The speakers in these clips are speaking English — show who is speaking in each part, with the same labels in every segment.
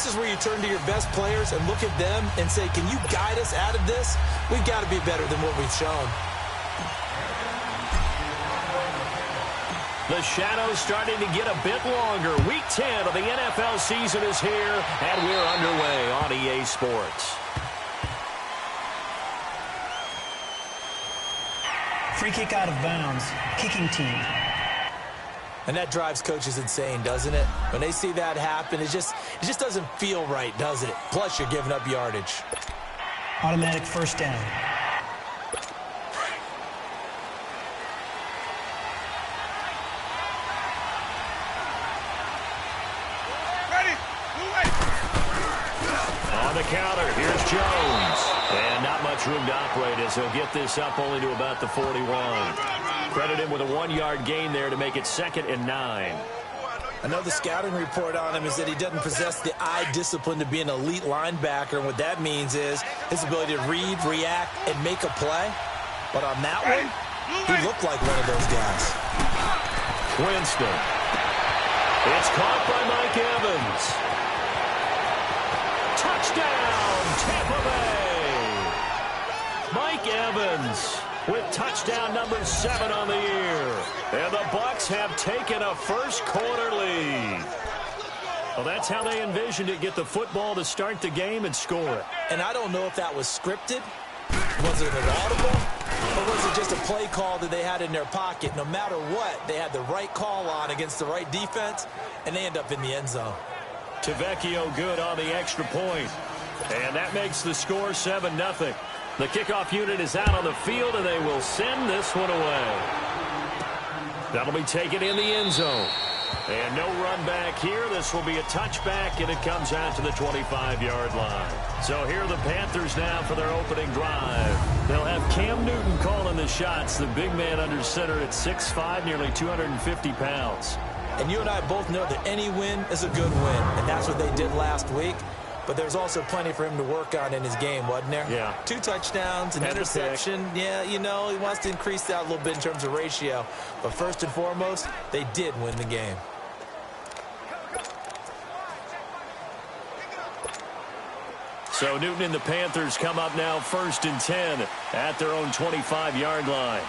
Speaker 1: This is where you turn to your best players and look at them and say, can you guide us out of this? We've got to be better than what we've shown.
Speaker 2: The shadow's starting to get a bit longer. Week 10 of the NFL season is here, and we're underway on EA Sports.
Speaker 3: Free kick out of bounds. Kicking team.
Speaker 1: And that drives coaches insane, doesn't it? When they see that happen, it just doesn't feel right, does it? Plus, you're giving up yardage.
Speaker 3: Automatic first down.
Speaker 2: On the counter, here's Jones. And not much room to operate as he'll get this up only to about the 41. Credit him with a 1-yard gain there to make it 2nd and 9.
Speaker 1: I know the scouting report on him is that he doesn't possess the eye discipline to be an elite linebacker. And what that means is his ability to read, react, and make a play. But on that one, he looked like one of those guys.
Speaker 2: Winston. It's caught by Mike Evans. Touchdown, Tampa Bay. Mike Evans with touchdown number 7 on the year. And the Bucs have taken a first-quarter lead. Well, that's how they envisioned it, get the football to start the game and score it.
Speaker 1: And I don't know if that was scripted. Was it an audible? Or was it just a play call that they had in their pocket? No matter what, they had the right call on against the right defense, and they end up in the end zone.
Speaker 2: Tavecchio good on the extra point. And that makes the score 7-0. The kickoff unit is out on the field, and they will send this one away. That'll be taken in the end zone. And no run back here. This will be a touchback, and it comes out to the 25-yard line. So here are the Panthers now for their opening drive. They'll have Cam Newton calling the shots, the big man under center at 6'5", nearly 250 pounds.
Speaker 1: And you and I both know that any win is a good win, and that's what they did last week. But there's also plenty for him to work on in his game, wasn't there?
Speaker 2: Yeah.
Speaker 1: 2 touchdowns, an interception. Yeah, you know, he wants to increase that a little bit in terms of ratio. But first and foremost, they did win the game.
Speaker 2: So Newton and the Panthers come up now 1st and 10 at their own 25-yard line.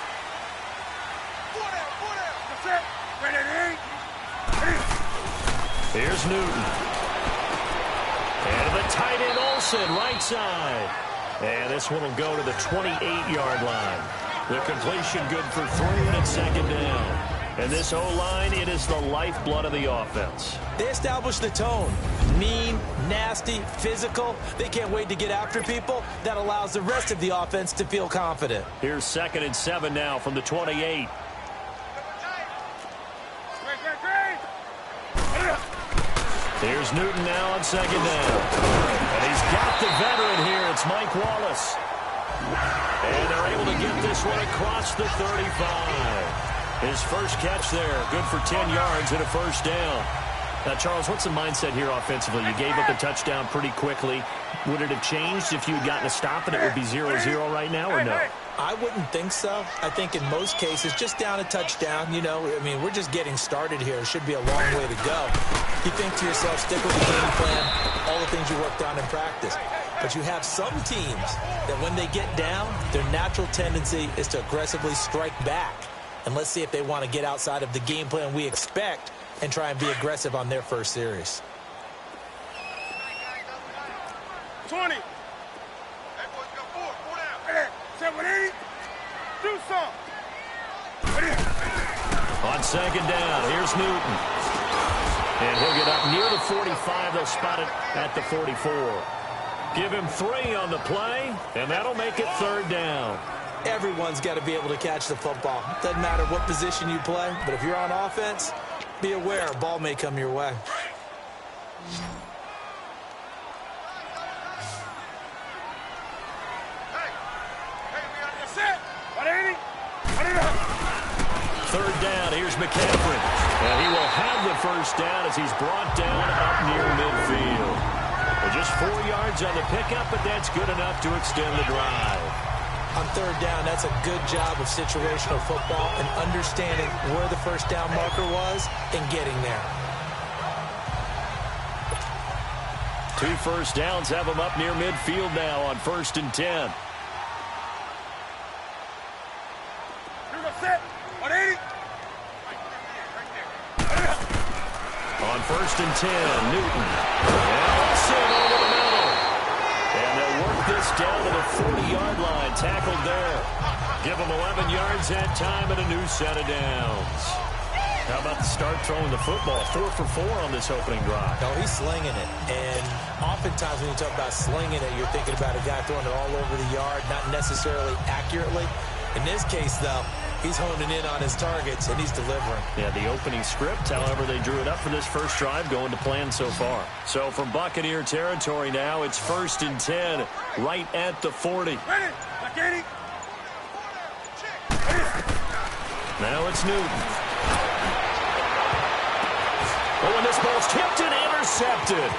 Speaker 2: Here's Newton. And the tight end Olsen, right side. And this one will go to the 28-yard line. The completion good for 3, and it's 2nd down. And this O-line, it is the lifeblood of the offense.
Speaker 1: They established the tone. Mean, nasty, physical. They can't wait to get after people. That allows the rest of the offense to feel confident.
Speaker 2: Here's 2nd and 7 now from the 28. Here's Newton now on 2nd down. And he's got the veteran here. It's Mike Wallace. And they're able to get this one across the 35. His first catch there. Good for 10 yards and a 1st down. Now, Charles, what's the mindset here offensively? You gave up a touchdown pretty quickly. Would it have changed if you had gotten a stop and it would be 0-0 right now, or no?
Speaker 1: I wouldn't think so. I think in most cases, just down a touchdown, you know, I mean, we're just getting started here. It should be a long way to go. You think to yourself, stick with the game plan, all the things you worked on in practice. But you have some teams that when they get down, their natural tendency is to aggressively strike back. And let's see if they want to get outside of the game plan we expect and try and be aggressive on their first series.
Speaker 4: 20. Hey, boys, got 4. 4 down. Hey, 780. Do something.
Speaker 2: On 2nd down, here's Newton. And he'll get up near the 45. They'll spot it at the 44. Give him 3 on the play, and that'll make it 3rd down.
Speaker 1: Everyone's got to be able to catch the football. Doesn't matter what position you play, but if you're on offense, be aware a ball may come your way.
Speaker 2: Third down, here's McCaffrey. And he will have the 1st down as he's brought down up near midfield. Well, just 4 yards on the pickup, but that's good enough to extend the drive.
Speaker 1: On 3rd down, that's a good job of situational football and understanding where the 1st down marker was and getting there.
Speaker 2: 2 first downs have them up near midfield now on 1st and 10. On 1st and 10, Newton. Nelson over the middle. And they'll work this down to the 40-yard line. Tackled there. Give them 11 yards that time and a new set of downs. How about the start throwing the football? 4 for 4 on this opening drive.
Speaker 1: No, he's slinging it. And oftentimes when you talk about slinging it, you're thinking about a guy throwing it all over the yard, not necessarily accurately. In this case, though, he's honing in on his targets, and he's delivering.
Speaker 2: Yeah, the opening script, however, they drew it up for this first drive, going to plan so far. So from Buccaneer territory now, it's 1st and 10, right at the 40. Now it's Newton. Oh, and this ball's tipped and intercepted.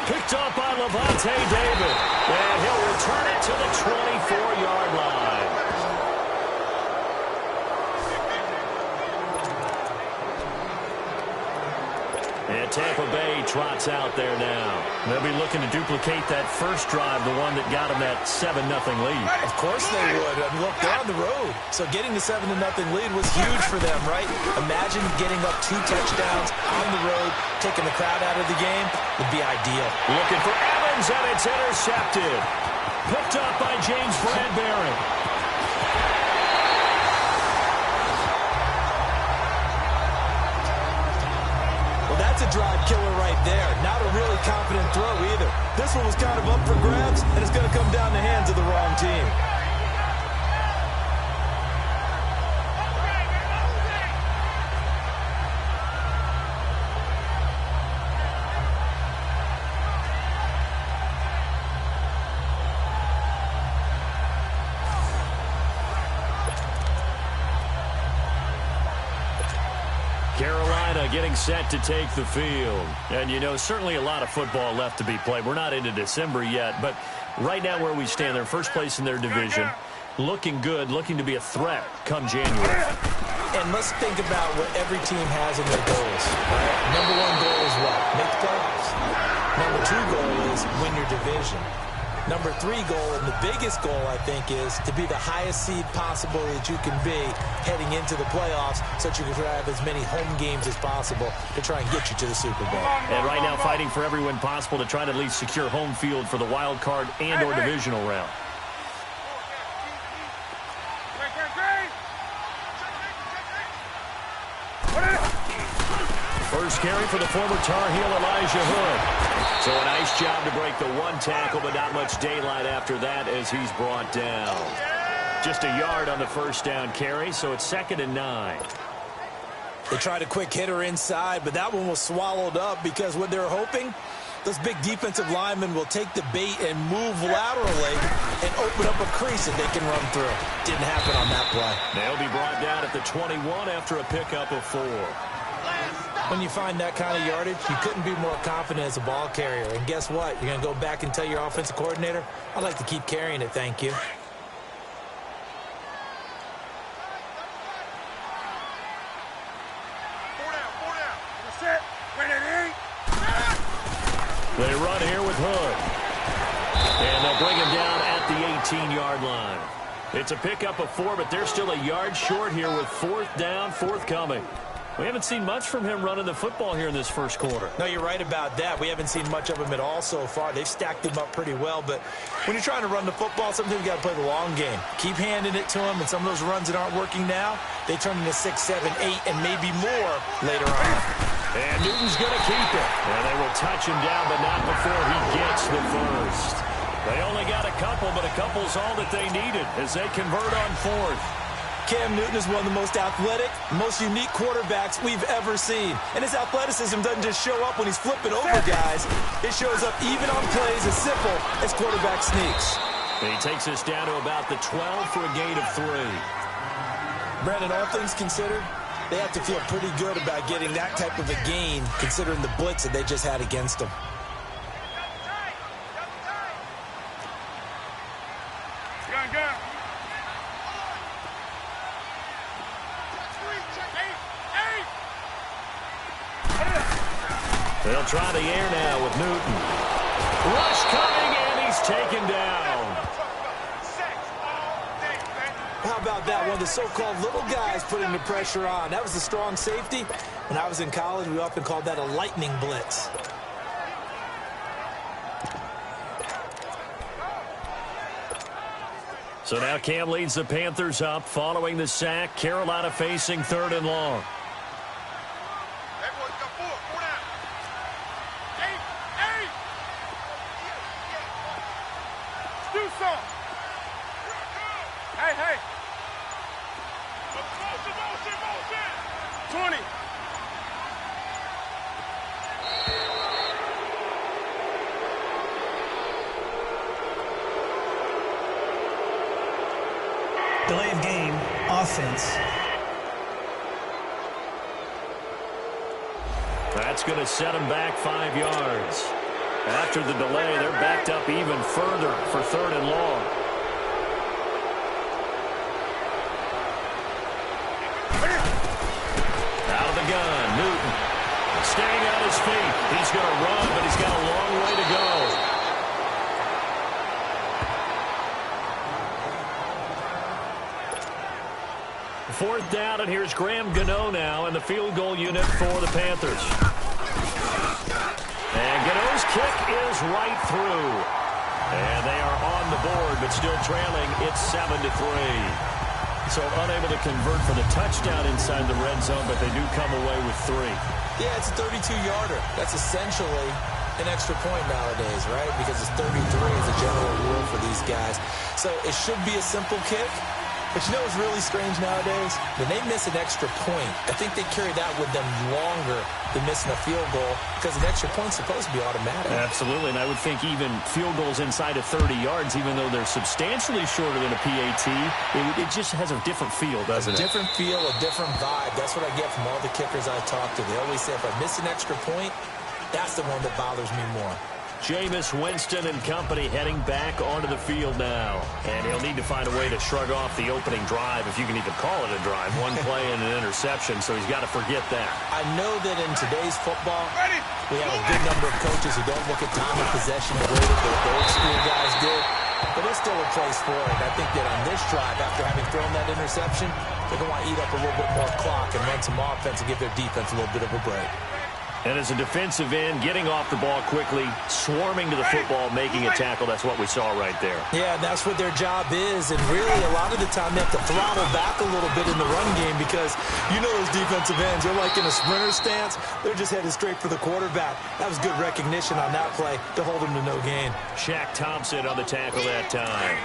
Speaker 2: Picked up by Levante David. And he'll return it to the 24-yard line. And Tampa Bay trots out there now. They'll be looking to duplicate that first drive, the one that got them that 7-0 lead.
Speaker 1: Of course they would. I mean, look, they're on the road. So getting the 7-0 lead was huge for them, right? Imagine getting up 2 touchdowns on the road, taking the crowd out of the game would be ideal.
Speaker 2: Looking for Evans, and it's intercepted. Picked up by James Bradbury.
Speaker 1: That's a drive killer right there. Not a really confident throw either. This one was kind of up for grabs, and it's going to come down the hands of the wrong team.
Speaker 2: Carolina getting set to take the field. And, you know, certainly a lot of football left to be played. We're not into December yet, but right now where we stand, they're first place in their division. Looking good, looking to be a threat come January.
Speaker 1: And let's think about what every team has in their goals. Right? Number 1 goal is what? Make the playoffs. Number 2 goal is win your division. Number 3 goal, and the biggest goal, I think, is to be the highest seed possible that you can be heading into the playoffs so that you can have as many home games as possible to try and get you to the Super Bowl.
Speaker 2: And right now fighting for every win possible to try to at least secure home field for the wild card and or divisional round. First carry for the former Tar Heel Elijah Hood. So a nice job to break the 1 tackle, but not much daylight after that as he's brought down. Just a yard on the first down carry, so it's 2nd and 9.
Speaker 1: They tried a quick hitter inside, but that one was swallowed up because what they're hoping, those big defensive linemen will take the bait and move laterally and open up a crease that they can run through. Didn't happen on that play.
Speaker 2: They'll be brought down at the 21 after a pickup of 4.
Speaker 1: When you find that kind of yardage, you couldn't be more confident as a ball carrier. And guess what? You're going to go back and tell your offensive coordinator, I'd like to keep carrying it, thank you.
Speaker 2: They run here with Hood. And they'll bring him down at the 18-yard line. It's a pickup of 4, but they're still a yard short here with 4th down, forthcoming. We haven't seen much from him running the football here in this first quarter.
Speaker 1: No, you're right about that. We haven't seen much of him at all so far. They've stacked him up pretty well, but when you're trying to run the football, sometimes you got to play the long game. Keep handing it to him, and some of those runs that aren't working now, they turn into 6, 7, 8, and maybe more later on.
Speaker 2: And Newton's going to keep it. And they will touch him down, but not before he gets the first. They only got a couple, but a couple's all that they needed as they convert on 4th.
Speaker 1: Cam Newton is one of the most athletic, most unique quarterbacks we've ever seen. And his athleticism doesn't just show up when he's flipping over guys. It shows up even on plays as simple as quarterback sneaks.
Speaker 2: And he takes us down to about the 12 for a gain of 3.
Speaker 1: Brandon, all things considered, they have to feel pretty good about getting that type of a gain considering the blitz that they just had against them.
Speaker 2: They'll try the air now with Newton. Rush coming, and he's taken down.
Speaker 1: How about that? One of the so-called little guys putting the pressure on. That was a strong safety. When I was in college, we often called that a lightning blitz.
Speaker 2: So now Cam leads the Panthers up following the sack. Carolina facing 3rd and long.
Speaker 4: Hey. 20.
Speaker 3: Delay of game, offense.
Speaker 2: That's going to set them back 5 yards. After the delay, they're backed up even further for 3rd and long. Out of the gun, Newton. Staying on his feet. He's going to run, but he's got a long way to go. Fourth down, and here's Graham Gano now in the field goal unit for the Panthers. And Gano's kick is right through. And they are on the board, but still trailing. It's 7-3. So unable to convert for the touchdown inside the red zone, but they do come away with 3.
Speaker 1: Yeah, it's a 32-yarder. That's essentially an extra point nowadays, right? Because it's 33 as a general rule for these guys. So it should be a simple kick. But you know what's really strange nowadays? When they miss an extra point, I think they carry that with them longer than missing a field goal because an extra point's supposed to be automatic.
Speaker 2: Absolutely, and I would think even field goals inside of 30 yards, even though they're substantially shorter than a PAT, it just has a different feel, doesn't it?
Speaker 1: A different feel, a different vibe. That's what I get from all the kickers I talk to. They always say if I miss an extra point, that's the one that bothers me more.
Speaker 2: Jameis Winston and company heading back onto the field now. And he'll need to find a way to shrug off the opening drive, if you can even call it a drive. One play and an interception, so he's got to forget that.
Speaker 1: I know that in today's football, we have a good number of coaches who don't look at time of possession the way that the old school guys did. But there's still a place for it. I think that on this drive, after having thrown that interception, they're going to want to eat up a little bit more clock and run some offense and give their defense a little bit of a break.
Speaker 2: And as a defensive end, getting off the ball quickly, swarming to the football, making a tackle, that's what we saw right there.
Speaker 1: Yeah, that's what their job is. And really, a lot of the time, they have to throttle back a little bit in the run game because you know those defensive ends, they're like in a sprinter stance. They're just headed straight for the quarterback. That was good recognition on that play to hold them to no gain.
Speaker 2: Shaq Thompson on the tackle that time.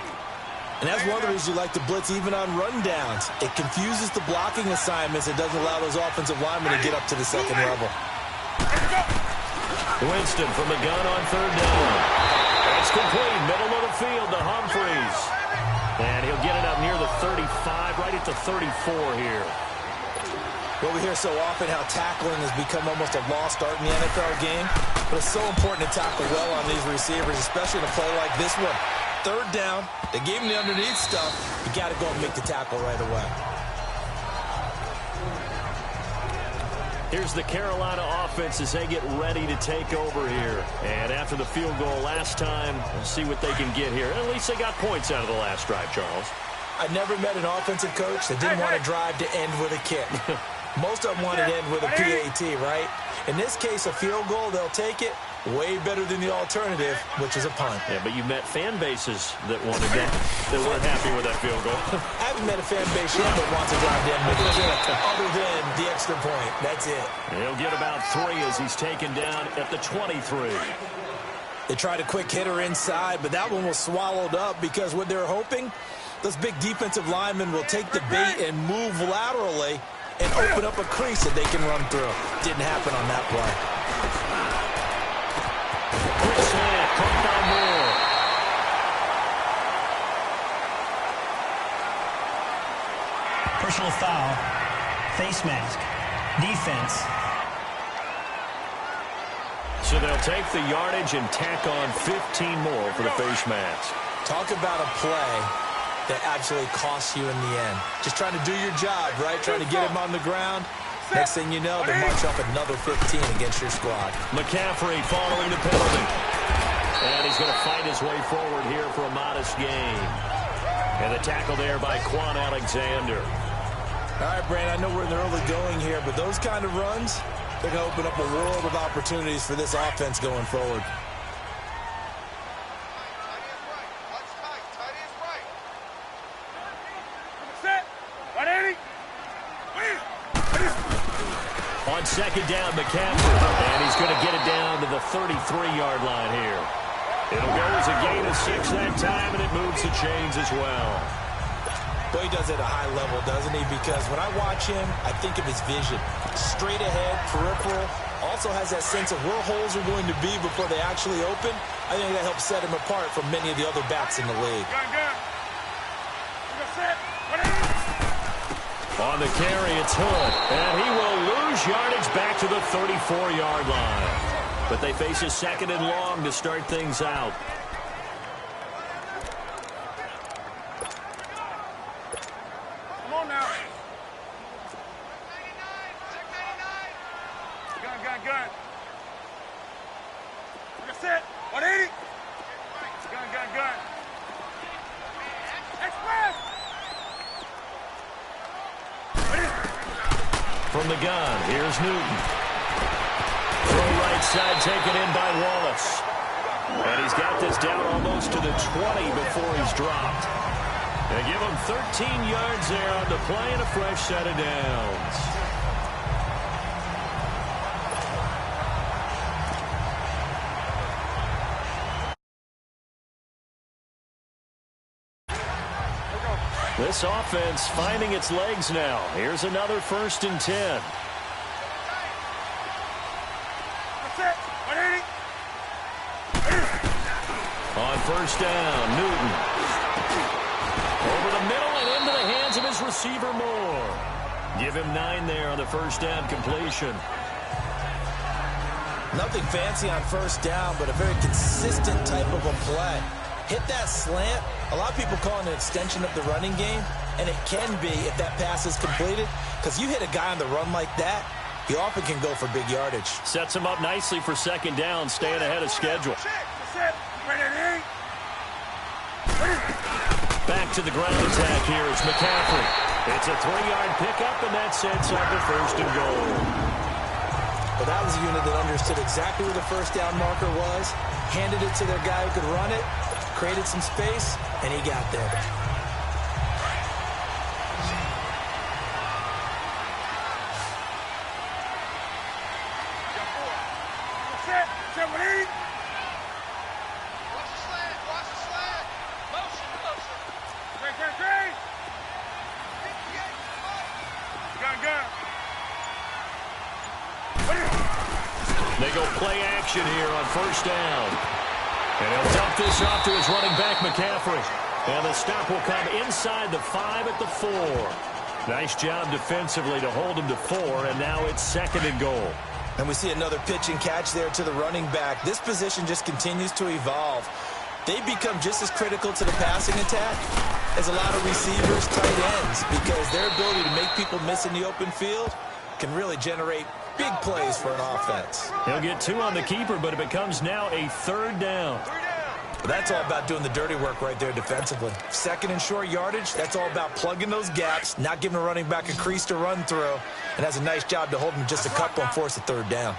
Speaker 1: And that's one of the reasons you like to blitz even on rundowns. It confuses the blocking assignments. It doesn't allow those offensive linemen to get up to the second level.
Speaker 2: Winston from the gun on 3rd down. It's complete, middle of the field to Humphreys. And he'll get it up near the 35, right at the 34 here.
Speaker 1: Well, we hear so often how tackling has become almost a lost art in the NFL game. But it's so important to tackle well on these receivers, especially in a play like this one. 3rd down, they gave him the underneath stuff. You got to go and make the tackle right away.
Speaker 2: Here's the Carolina offense as they get ready to take over here. And after the field goal last time, we'll see what they can get here. At least they got points out of the last drive, Charles.
Speaker 1: I never met an offensive coach that didn't want to drive to end with a kick. Most of them wanted to end with a PAT, right? In this case, a field goal, they'll take it. Way better than the alternative, which is a punt.
Speaker 2: Yeah, but you've met fan bases that wanted that, that weren't happy with that field goal.
Speaker 1: I haven't met a fan base yet that wants to drive down with a kick, other than the extra point. That's it.
Speaker 2: He'll get about 3 as he's taken down at the 23.
Speaker 1: They tried a quick hitter inside, but that one was swallowed up because what they're hoping, those big defensive linemen will take the bait and move laterally and open up a crease that they can run through. Didn't happen on that play.
Speaker 2: Quick slant, caught by Moore.
Speaker 3: Personal foul. Face mask. Defense.
Speaker 2: So they'll take the yardage and tack on 15 more for the face mask.
Speaker 1: Talk about a play that absolutely costs you in the end. Just trying to do your job, right? Trying to get him on the ground. Next thing you know, they march up another 15 against your squad.
Speaker 2: McCaffrey following the penalty. And his way forward here for a modest gain. And the tackle there by Quan Alexander.
Speaker 1: All right, Brandon, I know we're in the early going here, but those kind of runs, they're going to open up a world of opportunities for this offense going forward.
Speaker 2: On second down, McCaffrey, and he's going to get it down to the 33-yard line here. It'll go as a gain of 6 that time, and it moves the chains as well.
Speaker 1: Boy, he does it at a high level, doesn't he? Because when I watch him, I think of his vision. Straight ahead, peripheral, also has that sense of where holes are going to be before they actually open. I think that helps set him apart from many of the other backs in the league.
Speaker 2: On the carry, it's Hood, and he will lose yardage back to the 34-yard line. But they face a second and long to start things out.
Speaker 4: Come on now. Gun. Like I said, 180. Gun. Express.
Speaker 2: From the gun, here's Newton. Throw right side taken in by Wallace. And he's got this down almost to the 20 before he's dropped. They give him 13 yards there on the play and a fresh set of downs. This offense finding its legs now. Here's another 1st and 10. On first down, Newton. Over the middle and into the hands of his receiver Moore. Give him 9 there on the first down completion.
Speaker 1: Nothing fancy on first down, but a very consistent type of a play. Hit that slant. A lot of people call it an extension of the running game, and it can be if that pass is completed, because you hit a guy on the run like that, he often can go for big yardage.
Speaker 2: Sets him up nicely for second down, staying ahead of schedule. Back to the ground attack here. It's McCaffrey. It's a 3-yard pickup, and that sets up the 1st and goal.
Speaker 1: But that was a unit that understood exactly where the first down marker was, handed it to their guy who could run it, created some space, and he got there.
Speaker 2: They go play action here on first down. And he'll dump this off to his running back, McCaffrey. And the stop will come inside the 5 at the 4. Nice job defensively to hold him to 4, and now it's 2nd and goal.
Speaker 1: And we see another pitch and catch there to the running back. This position just continues to evolve. They become just as critical to the passing attack as a lot of receivers, tight ends, because their ability to make people miss in the open field can really generate big plays for an offense.
Speaker 2: He'll get 2 on the keeper, but it becomes now a 3rd down.
Speaker 1: That's all about doing the dirty work right there defensively. 2nd and short yardage, that's all about plugging those gaps, not giving a running back a crease to run through, and has a nice job to hold him just a couple and force a 3rd down.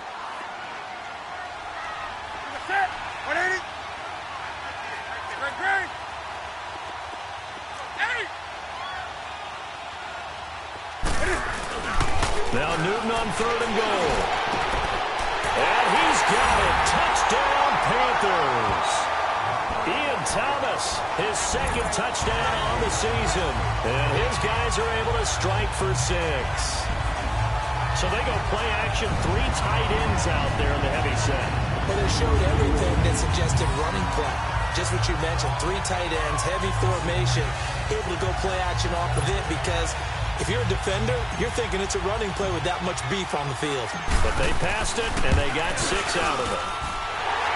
Speaker 2: Now Newton on 3rd and goal. And he's got it. Touchdown, Panthers. Ian Thomas, his 2nd touchdown on the season. And his guys are able to strike for 6. So they go play action, 3 tight ends out there in the heavy set.
Speaker 1: Well, they showed everything that suggested running play. Just what you mentioned, 3 tight ends, heavy formation, able to go play action off of it because if you're a defender, you're thinking it's a running play with that much beef on the field.
Speaker 2: But they passed it, and they got 6 out of it.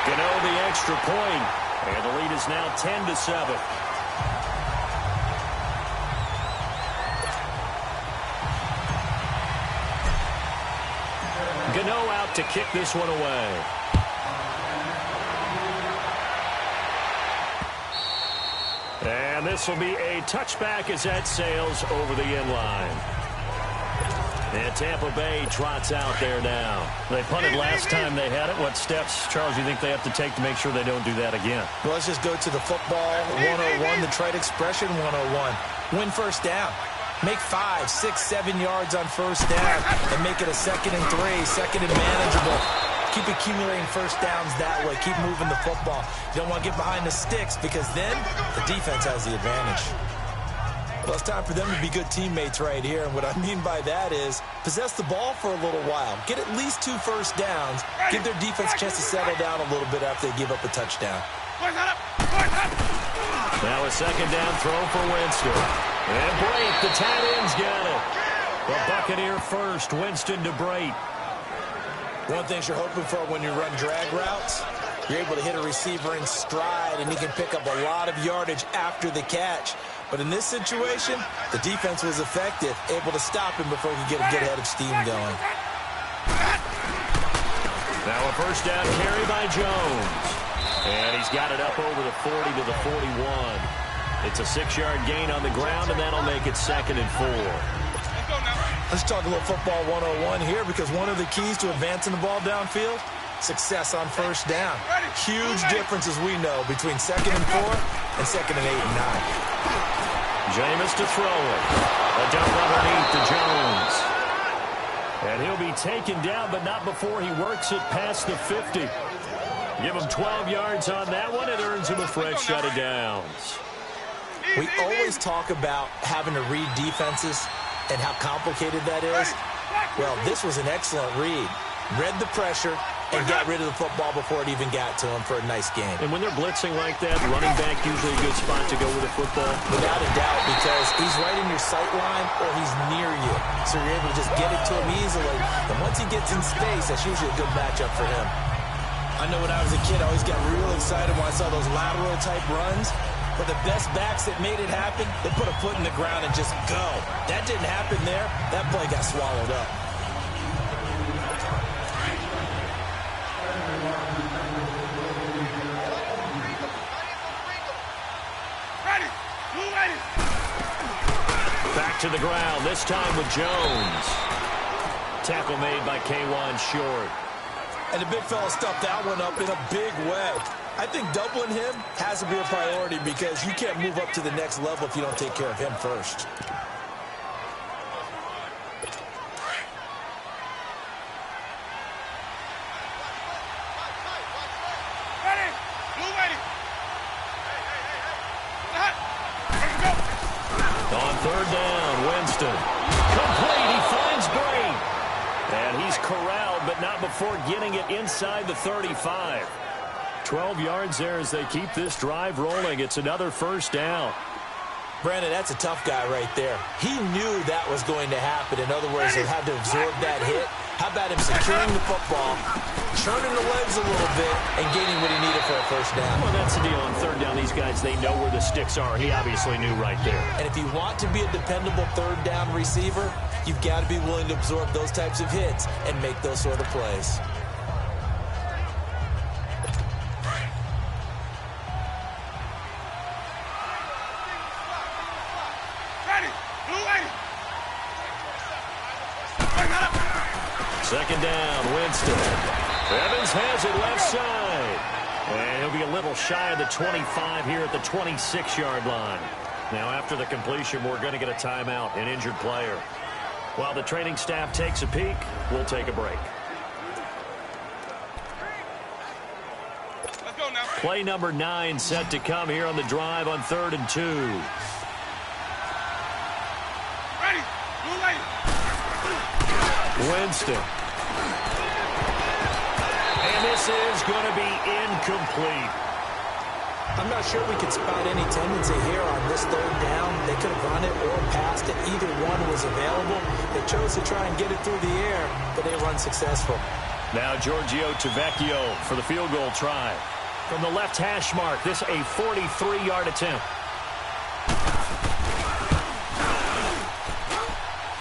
Speaker 2: Gano the extra point, and the lead is now 10-7. Gano out to kick this one away. And this will be a touchback as that sails over the end line. And Tampa Bay trots out there now. They punted last time they had it. What steps, Charles, do you think they have to take to make sure they don't do that again?
Speaker 1: Well, let's just go to the football 101, the trade expression 101. Win first down. Make 5, 6, 7 yards on first down and make it a 2nd and 3, 2nd and manageable. Keep accumulating first downs that way. Keep moving the football. You don't want to get behind the sticks because then the defense has the advantage. Well, it's time for them to be good teammates right here. And what I mean by that is possess the ball for a little while. Get at least 2 first downs. Give their defense a chance to settle down a little bit after they give up a touchdown.
Speaker 2: Now a 2nd down throw for Winston. And Brate, the tight end's got it. The Buccaneer first, Winston to Brate.
Speaker 1: One thing you're hoping for when you run drag routes, you're able to hit a receiver in stride, and he can pick up a lot of yardage after the catch. But in this situation, the defense was effective, able to stop him before he could get a good head of steam going.
Speaker 2: Now a first down carry by Jones. And he's got it up over the 40 to the 41. It's a 6-yard gain on the ground, and that'll make it 2nd and 4.
Speaker 1: Let's talk a little football 101 here, because one of the keys to advancing the ball downfield, success on first down. Huge difference, as we know, between 2nd and 4 and 2nd and 8 and 9.
Speaker 2: Jameis to throw it. A dump underneath to Jones. And he'll be taken down, but not before he works it past the 50. Give him 12 yards on that one. It earns him a fresh set of downs.
Speaker 1: We always talk about having to read defenses and how complicated that is. Well, this was an excellent read. Read the pressure and got rid of the football before it even got to him for a nice game.
Speaker 2: And when they're blitzing like that, running back usually a good spot to go with the football.
Speaker 1: Without a doubt, because he's right in your sight line or he's near you. So you're able to just get it to him easily. And once he gets in space, that's usually a good matchup for him. I know when I was a kid, I always got real excited when I saw those lateral type runs. But the best backs that made it happen, they put a foot in the ground and just go. That didn't happen there. That play got swallowed up.
Speaker 2: Back to the ground, this time with Jones. Tackle made by K1 Short.
Speaker 1: And the big fella stuffed that one up in a big way. I think doubling him has to be a priority because you can't move up to the next level if you don't take care of him first.
Speaker 2: On 3rd down, Winston. Complete, he finds Brate. And he's corralled, but not before getting it inside the 35. 12 yards there as they keep this drive rolling. It's another first down.
Speaker 1: Brandon, that's a tough guy right there. He knew that was going to happen. In other words, he had to absorb that hit. How about him securing the football, churning the legs a little bit, and getting what he needed for a first down?
Speaker 2: Well, that's the deal. On 3rd down, these guys, they know where the sticks are. He obviously knew right there.
Speaker 1: And if you want to be a dependable 3rd down receiver, you've got to be willing to absorb those types of hits and make those sort of plays.
Speaker 2: Second down, Winston. Evans has it left side. And he'll be a little shy of the 25 here at the 26-yard line. Now, after the completion, we're going to get a timeout, an injured player. While the training staff takes a peek, we'll take a break.
Speaker 4: Let's go now.
Speaker 2: Play number 9 set to come here on the drive on 3rd and 2.
Speaker 4: Ready. Blue lady.
Speaker 2: Winston. And this is going to be incomplete.
Speaker 1: I'm not sure we could spot any tendency here on this 3rd down. They could have run it or passed it. Either one was available. They chose to try and get it through the air, but they were unsuccessful.
Speaker 2: Now Giorgio Tavecchio for the field goal try. From the left hash mark, this a 43-yard attempt.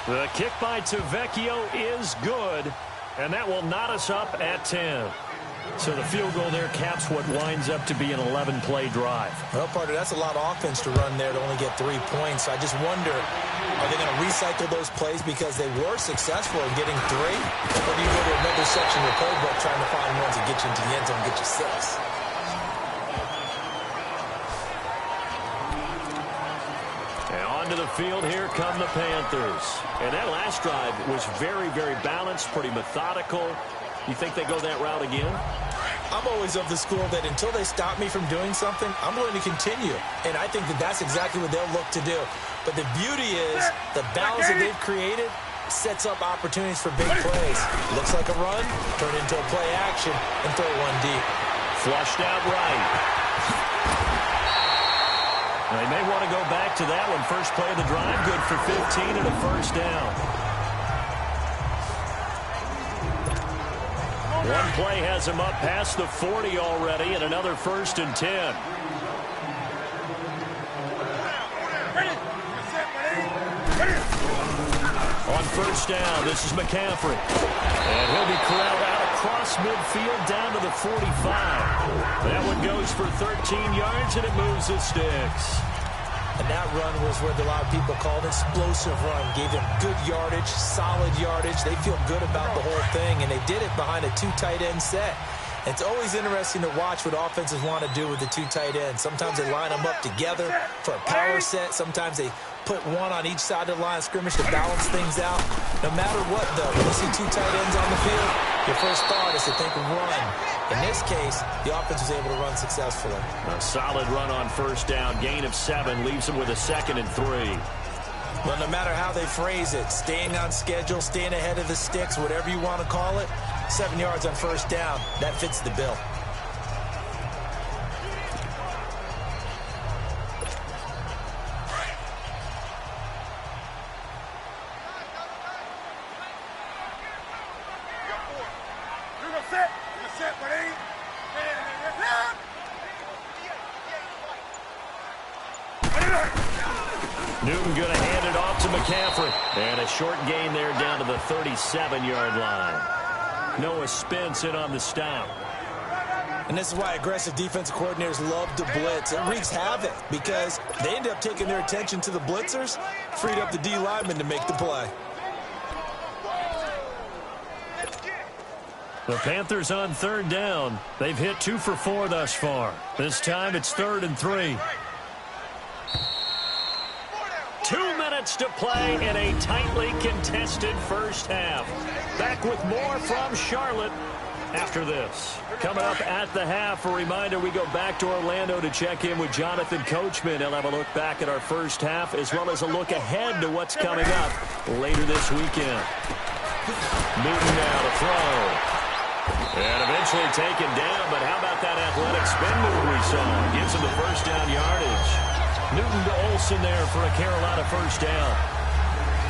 Speaker 2: The kick by Tavecchio is good, and that will knot us up at 10. So the field goal there caps what winds up to be an 11-play drive.
Speaker 1: Well, partner, that's a lot of offense to run there to only get 3 points. I just wonder, are they going to recycle those plays because they were successful in getting 3? Or do you go to another section of the playbook trying to find ones that get you into the end zone and get you 6?
Speaker 2: And onto the field, here come the Panthers. And that last drive was very, very balanced, pretty methodical. You think they go that route again?
Speaker 1: I'm always of the school that until they stop me from doing something, I'm going to continue. And I think that that's exactly what they'll look to do. But the beauty is the balance that they've created sets up opportunities for big plays. Looks like a run, turn into a play action, and throw one deep.
Speaker 2: Flushed out right. They may want to go back to that one. First play of the drive, good for 15 and a first down. One play has him up past the 40 already, and another 1st and 10. On first down, this is McCaffrey. And he'll be corralled out across midfield down to the 45. That one goes for 13 yards, and it moves the sticks.
Speaker 1: And that run was what a lot of people called an explosive run. Gave them good yardage, solid yardage. They feel good about the whole thing, and they did it behind a 2 tight end set. It's always interesting to watch what offenses want to do with the 2 tight ends. Sometimes they line them up together for a power set. Sometimes they put one on each side of the line of scrimmage to balance things out. No matter what, though, when you see 2 tight ends on the field, your first thought is to think run. In this case, the offense was able to run successfully.
Speaker 2: A solid run on first down. Gain of 7 leaves them with a 2nd and 3.
Speaker 1: Well, no matter how they phrase it, staying on schedule, staying ahead of the sticks, whatever you want to call it, 7 yards on first down, that fits the bill.
Speaker 2: Newton going to hand it off to McCaffrey. And a short gain there down to the 37-yard line. Noah Spence in on the stop.
Speaker 1: And this is why aggressive defensive coordinators love to blitz. It wreaks havoc because they end up taking their attention to the blitzers, freed up the D lineman to make the play.
Speaker 2: The Panthers on 3rd down. They've hit 2 for 4 thus far. This time it's 3rd and 3. 2 minutes to play in a tightly contested first half. Back with more from Charlotte after this. Coming up at the half, a reminder, we go back to Orlando to check in with Jonathan Coachman. He'll have a look back at our first half as well as a look ahead to what's coming up later this weekend. Newton now to throw. And eventually taken down, but how about that athletic spin move we saw? Gives him the first down yardage. Newton to Olsen there for a Carolina first down.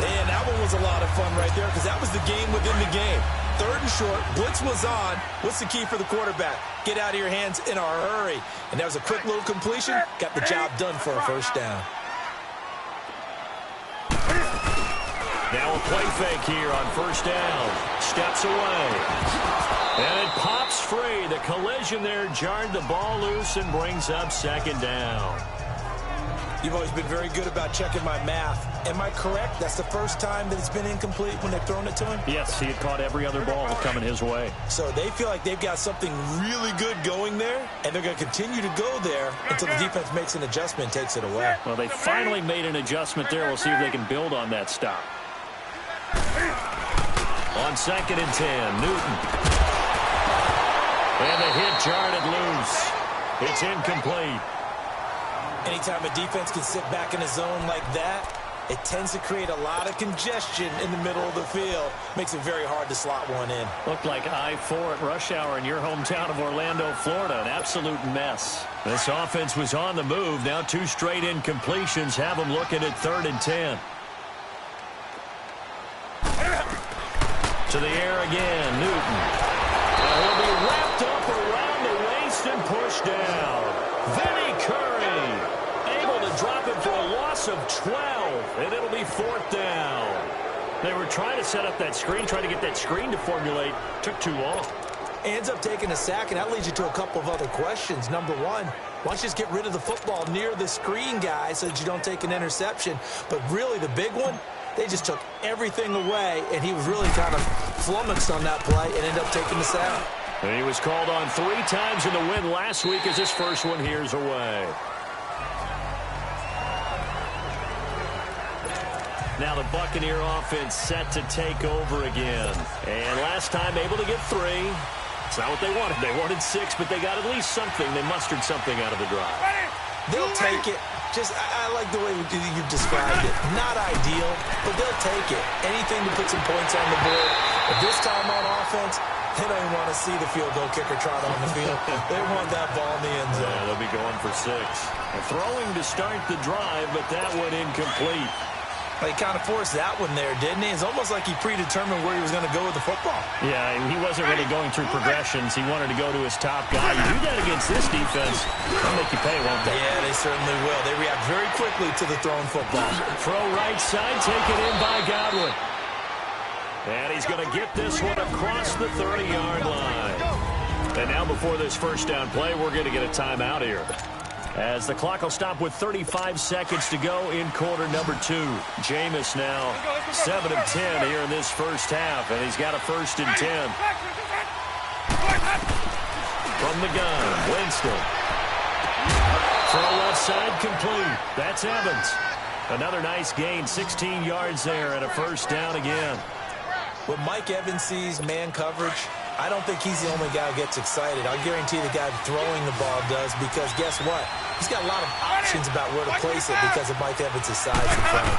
Speaker 1: And that one was a lot of fun right there because that was the game within the game. 3rd and short, blitz was on. What's the key for the quarterback? Get out of your hands in a hurry. And that was a quick little completion. Got the job done for a first down.
Speaker 2: Now a play fake here on first down. Steps away. And it pops free. The collision there jarred the ball loose and brings up 2nd down.
Speaker 1: You've always been very good about checking my math. Am I correct? That's the first time that it's been incomplete when they've thrown it to him?
Speaker 2: Yes, he had caught every other ball coming his way.
Speaker 1: So they feel like they've got something really good going there, and they're going to continue to go there until the defense makes an adjustment and takes it away.
Speaker 2: Well, they finally made an adjustment there. We'll see if they can build on that stop. On 2nd and 10, Newton. And the hit jarred it loose. It's incomplete.
Speaker 1: Anytime a defense can sit back in a zone like that, it tends to create a lot of congestion in the middle of the field. Makes it very hard to slot one in.
Speaker 2: Looked like I-4 at rush hour in your hometown of Orlando, Florida. An absolute mess. This offense was on the move. Now 2 straight incompletions have them looking at 3rd and 10. To the air again, Newton. And he'll be wrapped up around the waist and pushed down. Vinny Curry able to drop it for a loss of 12, and it'll be 4th down. They were trying to set up that screen, trying to get that screen to formulate. Took too long.
Speaker 1: Ends up taking a sack, and that leads you to a couple of other questions. Number one, why don't you just get rid of the football near the screen guy so that you don't take an interception? But really, the big one, they just took everything away, and he was really kind of flummoxed on that play and ended up taking the sack.
Speaker 2: And he was called on 3 times in the win last week as his first one here's away. Now the Buccaneer offense set to take over again. And last time able to get 3. It's not what they wanted. They wanted 6, but they got at least something. They mustered something out of the drive.
Speaker 1: They'll take it. I like the way you've described it. Not ideal, but they'll take it. Anything to put some points on the board. But this time on offense, they don't even want to see the field goal kicker trot on the field. They want that ball in the end zone.
Speaker 2: Yeah, they'll be going for 6. And throwing to start the drive, but that one incomplete.
Speaker 1: He kind of forced that one there, didn't he? It's almost like he predetermined where he was going to go with the football.
Speaker 2: Yeah, he wasn't really going through progressions. He wanted to go to his top guy. You do that against this defense, they'll make you pay, won't they?
Speaker 1: Yeah, they certainly will. They react very quickly to the thrown football.
Speaker 2: Throw right side, taken in by Godwin. And he's going to get this one across the 30-yard line. And now before this first down play, we're going to get a timeout here, as the clock will stop with 35 seconds to go in quarter number 2. Jameis now 7 of 10 here in this first half, and he's got a 1st and 10. From the gun, Winston. Throw left side complete. That's Evans. Another nice gain, 16 yards there, and a 1st down again.
Speaker 1: When Mike Evans sees man coverage, I don't think he's the only guy who gets excited. I guarantee the guy throwing the ball does, because guess what? He's got a lot of options about where to place it because of Mike Evans' size in front.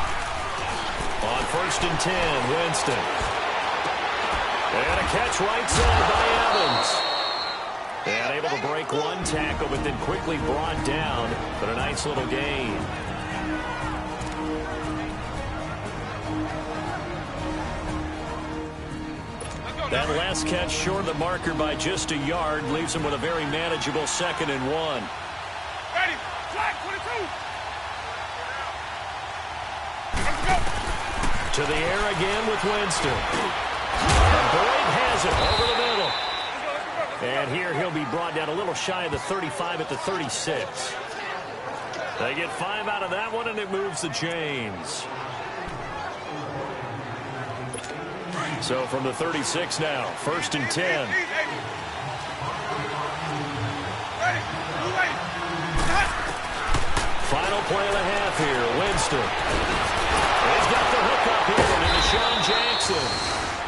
Speaker 2: On 1st and 10, Winston. And a catch right side by Evans. And able to break one tackle, but then quickly brought down. But a nice little gain. That last catch short of the marker by just a yard leaves him with a very manageable 2nd and 1.
Speaker 4: Ready, flag 22. Let's go.
Speaker 2: To the air again with Winston. And Boyd has it over the middle. And here he'll be brought down a little shy of the 35 at the 36. They get 5 out of that one, and it moves the chains. So from the 36 now, 1st and 10. Final play of the half here, Winston. He's got the hook up here to Deshaun Jackson.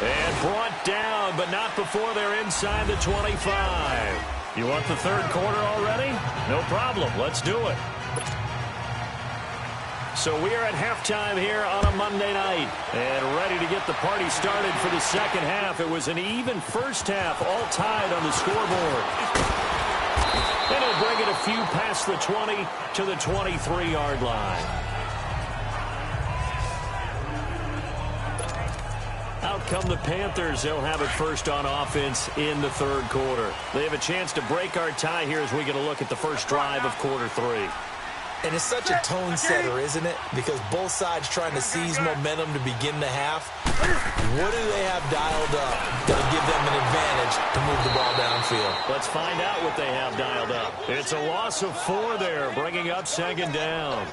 Speaker 2: And brought down, but not before they're inside the 25. You want the 3rd quarter already? No problem. Let's do it. So we are at halftime here on a Monday night, and ready to get the party started for the 2nd half. It was an even first half, all tied on the scoreboard. And he'll bring it a few past the 20 to the 23-yard line. Out come the Panthers. They'll have it first on offense in the 3rd quarter. They have a chance to break our tie here as we get a look at the first drive of quarter 3.
Speaker 1: And it's such a tone setter, isn't it? Because both sides trying to seize momentum to begin the half. What do they have dialed up that'll give them an advantage to move the ball downfield?
Speaker 2: Let's find out what they have dialed up. It's a loss of 4 there, bringing up 2nd down.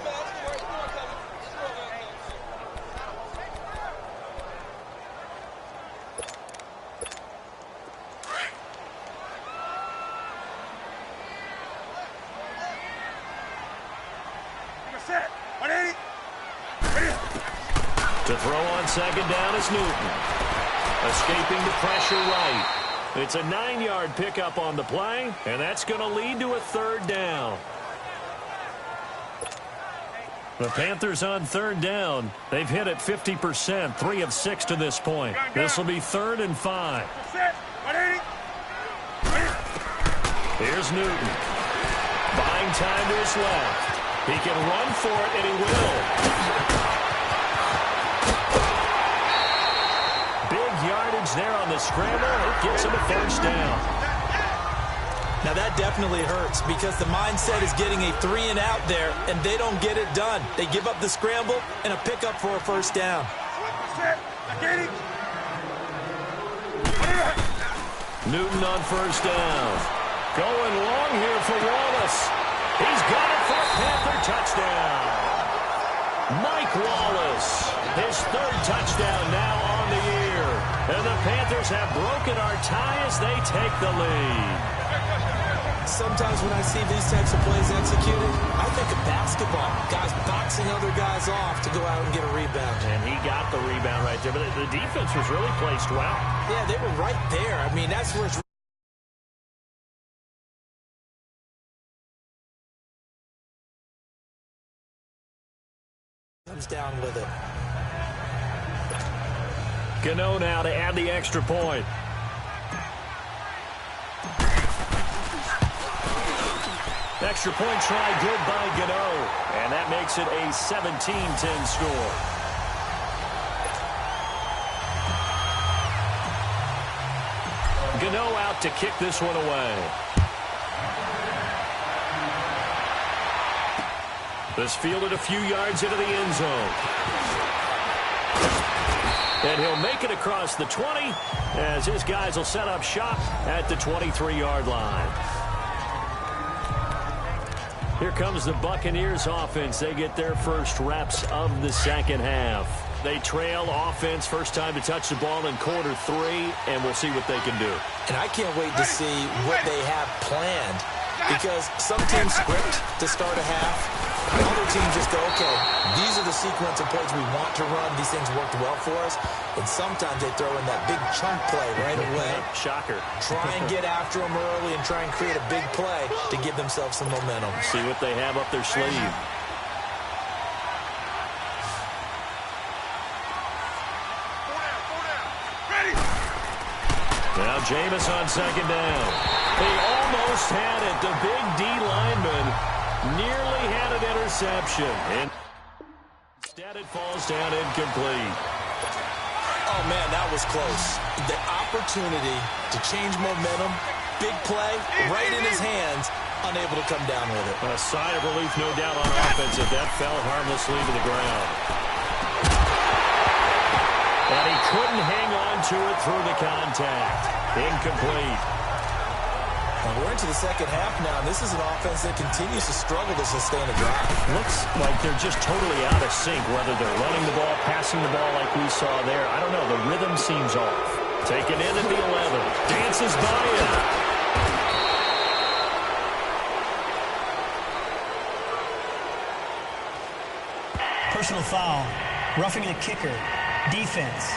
Speaker 2: To throw on 2nd down is Newton. Escaping the pressure right. It's a 9-yard pickup on the play, and that's going to lead to a 3rd down. The Panthers on 3rd down. They've hit it 50%, 3 of 6 to this point. This will be 3rd and 5. Here's Newton. Buying time to his left. He can run for it, and he will. Big yardage there on the scramble. It gets him a 1st down.
Speaker 1: Now that definitely hurts because the mindset is getting a 3-and-out there, and they don't get it done. They give up the scramble and a pickup for a 1st down.
Speaker 2: Newton on first down. Going long here for Wallace. He's got it for a Panther touchdown. Mike Wallace, his third touchdown now on the year. And the Panthers have broken our tie as they take the lead.
Speaker 1: Sometimes when I see these types of plays executed, I think of basketball. Guys boxing other guys off to go out and get a rebound.
Speaker 2: And he got the rebound right there. But the defense was really placed well.
Speaker 1: Yeah, they were right there. I mean, that's where it's comes down with it.
Speaker 2: Gano now to add the extra point. Extra point try good by Gano. And that makes it a 17-10 score. Gano out to kick this one away. This fielded a few yards into the end zone. And he'll make it across the 20 as his guys will set up shop at the 23-yard line. Here comes the Buccaneers offense. They get their first reps of the second half. They trail offense, first time to touch the ball in quarter 3, and we'll see what they can do.
Speaker 1: And I can't wait to see what they have planned, because some teams script to start a half. Other teams just go, okay, these are the sequence of plays we want to run. These things worked well for us. And sometimes they throw in that big chunk play right away.
Speaker 2: Shocker.
Speaker 1: Try and get after them early and try and create a big play to give themselves some momentum.
Speaker 2: See what they have up their sleeve. Now Jameis on second down. He almost had it. The big D lineman nearly had an interception. Instead it falls down incomplete.
Speaker 1: Oh, man, that was close. The opportunity to change momentum, big play, right in his hands, unable to come down with it.
Speaker 2: A sigh of relief, no doubt, on offense if that fell harmlessly to the ground. And he couldn't hang on to it through the contact. Incomplete.
Speaker 1: Well, we're into the second half now, and this is an offense that continues to struggle to sustain a drive.
Speaker 2: Looks like they're just totally out of sync, whether they're running the ball, passing the ball like we saw there. I don't know. The rhythm seems off. Taken in at the 11. Dances by it.
Speaker 3: Personal foul. Roughing the kicker. Defense.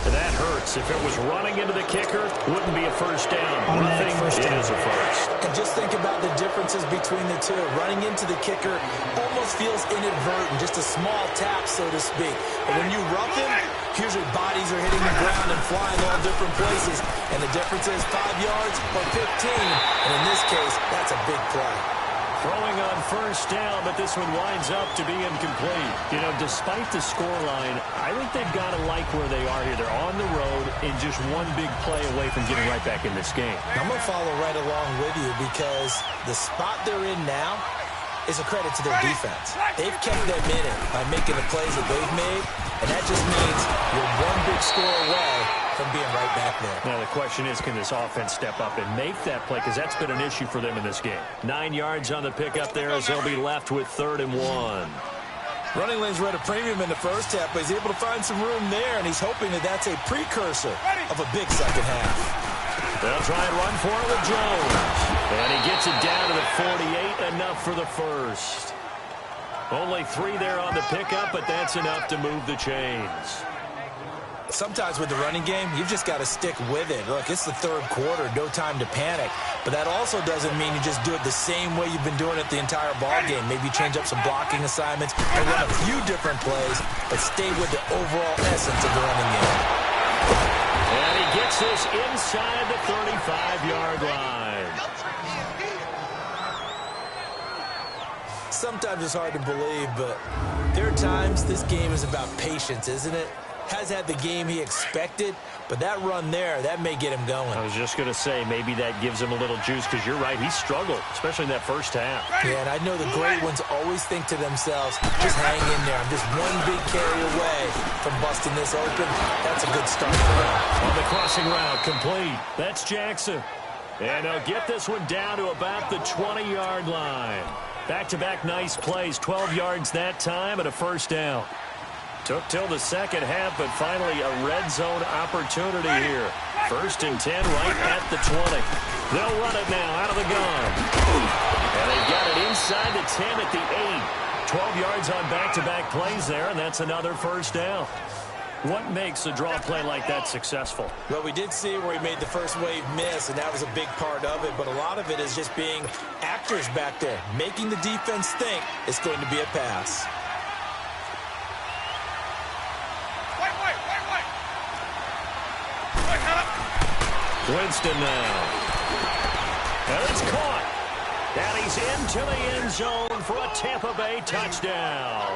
Speaker 2: That hurts. If it was running into the kicker, wouldn't be a first down. Roughing, it is a first.
Speaker 1: And just think about the differences between the two. Running into the kicker almost feels inadvertent, just a small tap, so to speak. But when you rough him, here's your bodies are hitting the ground and flying all different places. And the difference is 5 yards or 15. And in this case, that's a big play.
Speaker 2: Throwing on first down, but this one winds up to be incomplete. You know, despite the scoreline, I think they've got to like where they are here. They're on the road and just one big play away from getting right back in this game.
Speaker 1: I'm going to follow right along with you, because the spot they're in now is a credit to their defense. They've kept them in it by making the plays that they've made, and that just means you're one big score away from being right back there.
Speaker 2: Now the question is, can this offense step up and make that play? Because that's been an issue for them in this game. 9 yards on the pickup there as they'll be left with 3rd and 1.
Speaker 1: Running lanes were at a premium in the first half, but he's able to find some room there, and he's hoping that that's a precursor of a big second half.
Speaker 2: They'll try and run for it with Jones. And he gets it down to the 48, enough for the first. Only 3 there on the pickup, but that's enough to move the chains.
Speaker 1: Sometimes with the running game, you've just got to stick with it. Look, it's the 3rd quarter, no time to panic. But that also doesn't mean you just do it the same way you've been doing it the entire ball game. Maybe change up some blocking assignments and run a few different plays, but stay with the overall essence of the running game.
Speaker 2: And he gets this inside the 35-yard line.
Speaker 1: Sometimes it's hard to believe, but there are times this game is about patience, isn't it? has had the game he expected, but that run there, that may get him going.
Speaker 2: I was just going to say, maybe that gives him a little juice, because you're right, he struggled, especially in that first half.
Speaker 1: Yeah, and I know the great ones always think to themselves, just hang in there. I'm just one big carry away from busting this open. That's a good start for them.
Speaker 2: On the crossing route, complete. That's Jackson. And they'll get this one down to about the 20-yard line. Back-to-back nice plays, 12 yards that time and a first down. Took till the second half, but finally a red zone opportunity here. 1st and 10 right at the 20. They'll run it now out of the gun. And they've got it inside the 10 at the 8. 12 yards on back-to-back plays there, and that's another first down. What makes a draw play like that successful?
Speaker 1: Well, we did see where he made the first wave miss, and that was a big part of it, but a lot of it is just being actors back there, making the defense think it's going to be a pass.
Speaker 2: Winston now. And it's caught. And he's into the end zone for a Tampa Bay touchdown.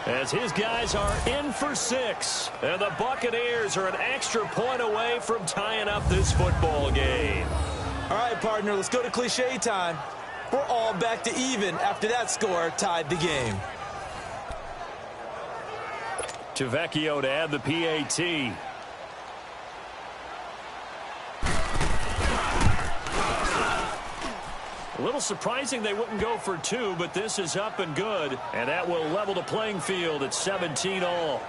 Speaker 2: As his guys are in for 6. And the Buccaneers are an extra point away from tying up this football game.
Speaker 1: All right, partner, let's go to cliche time. We're all back to even after that score tied the game.
Speaker 2: Vecchio to add the PAT. A little surprising they wouldn't go for 2, but this is up and good. And that will level the playing field at 17-all.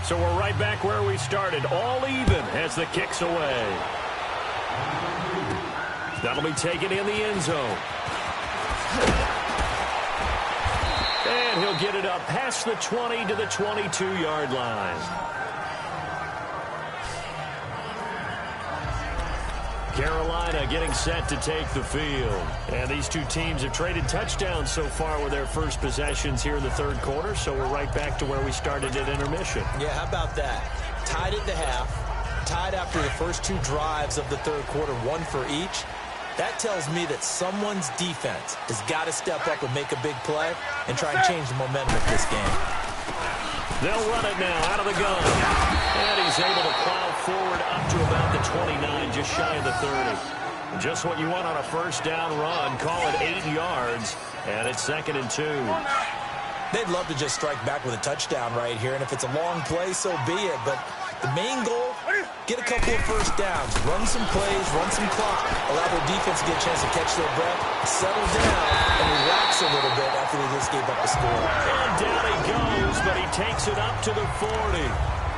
Speaker 2: So we're right back where we started, all even as the kick's away. That'll be taken in the end zone. And he'll get it up past the 20 to the 22-yard line. Carolina getting set to take the field. And these two teams have traded touchdowns so far with their first possessions here in the third quarter, so we're right back to where we started at intermission.
Speaker 1: Yeah, how about that? Tied at the half, tied after the first 2 drives of the third quarter, 1 for each. That tells me that someone's defense has got to step up and make a big play and try and change the momentum of this game.
Speaker 2: They'll run it now out of the gun. And he's able to plow forward up to about the 29, just shy of the 30. Just what you want on a first down run. Call it 8 yards. And it's 2nd and 2.
Speaker 1: They'd love to just strike back with a touchdown right here. And if it's a long play, so be it. But the main goal, get a couple of first downs. Run some plays, run some clock. Allow their defense to get a chance to catch their breath, settle down, and relax a little bit after they just gave up a score.
Speaker 2: And down he goes, but he takes it up to the 40.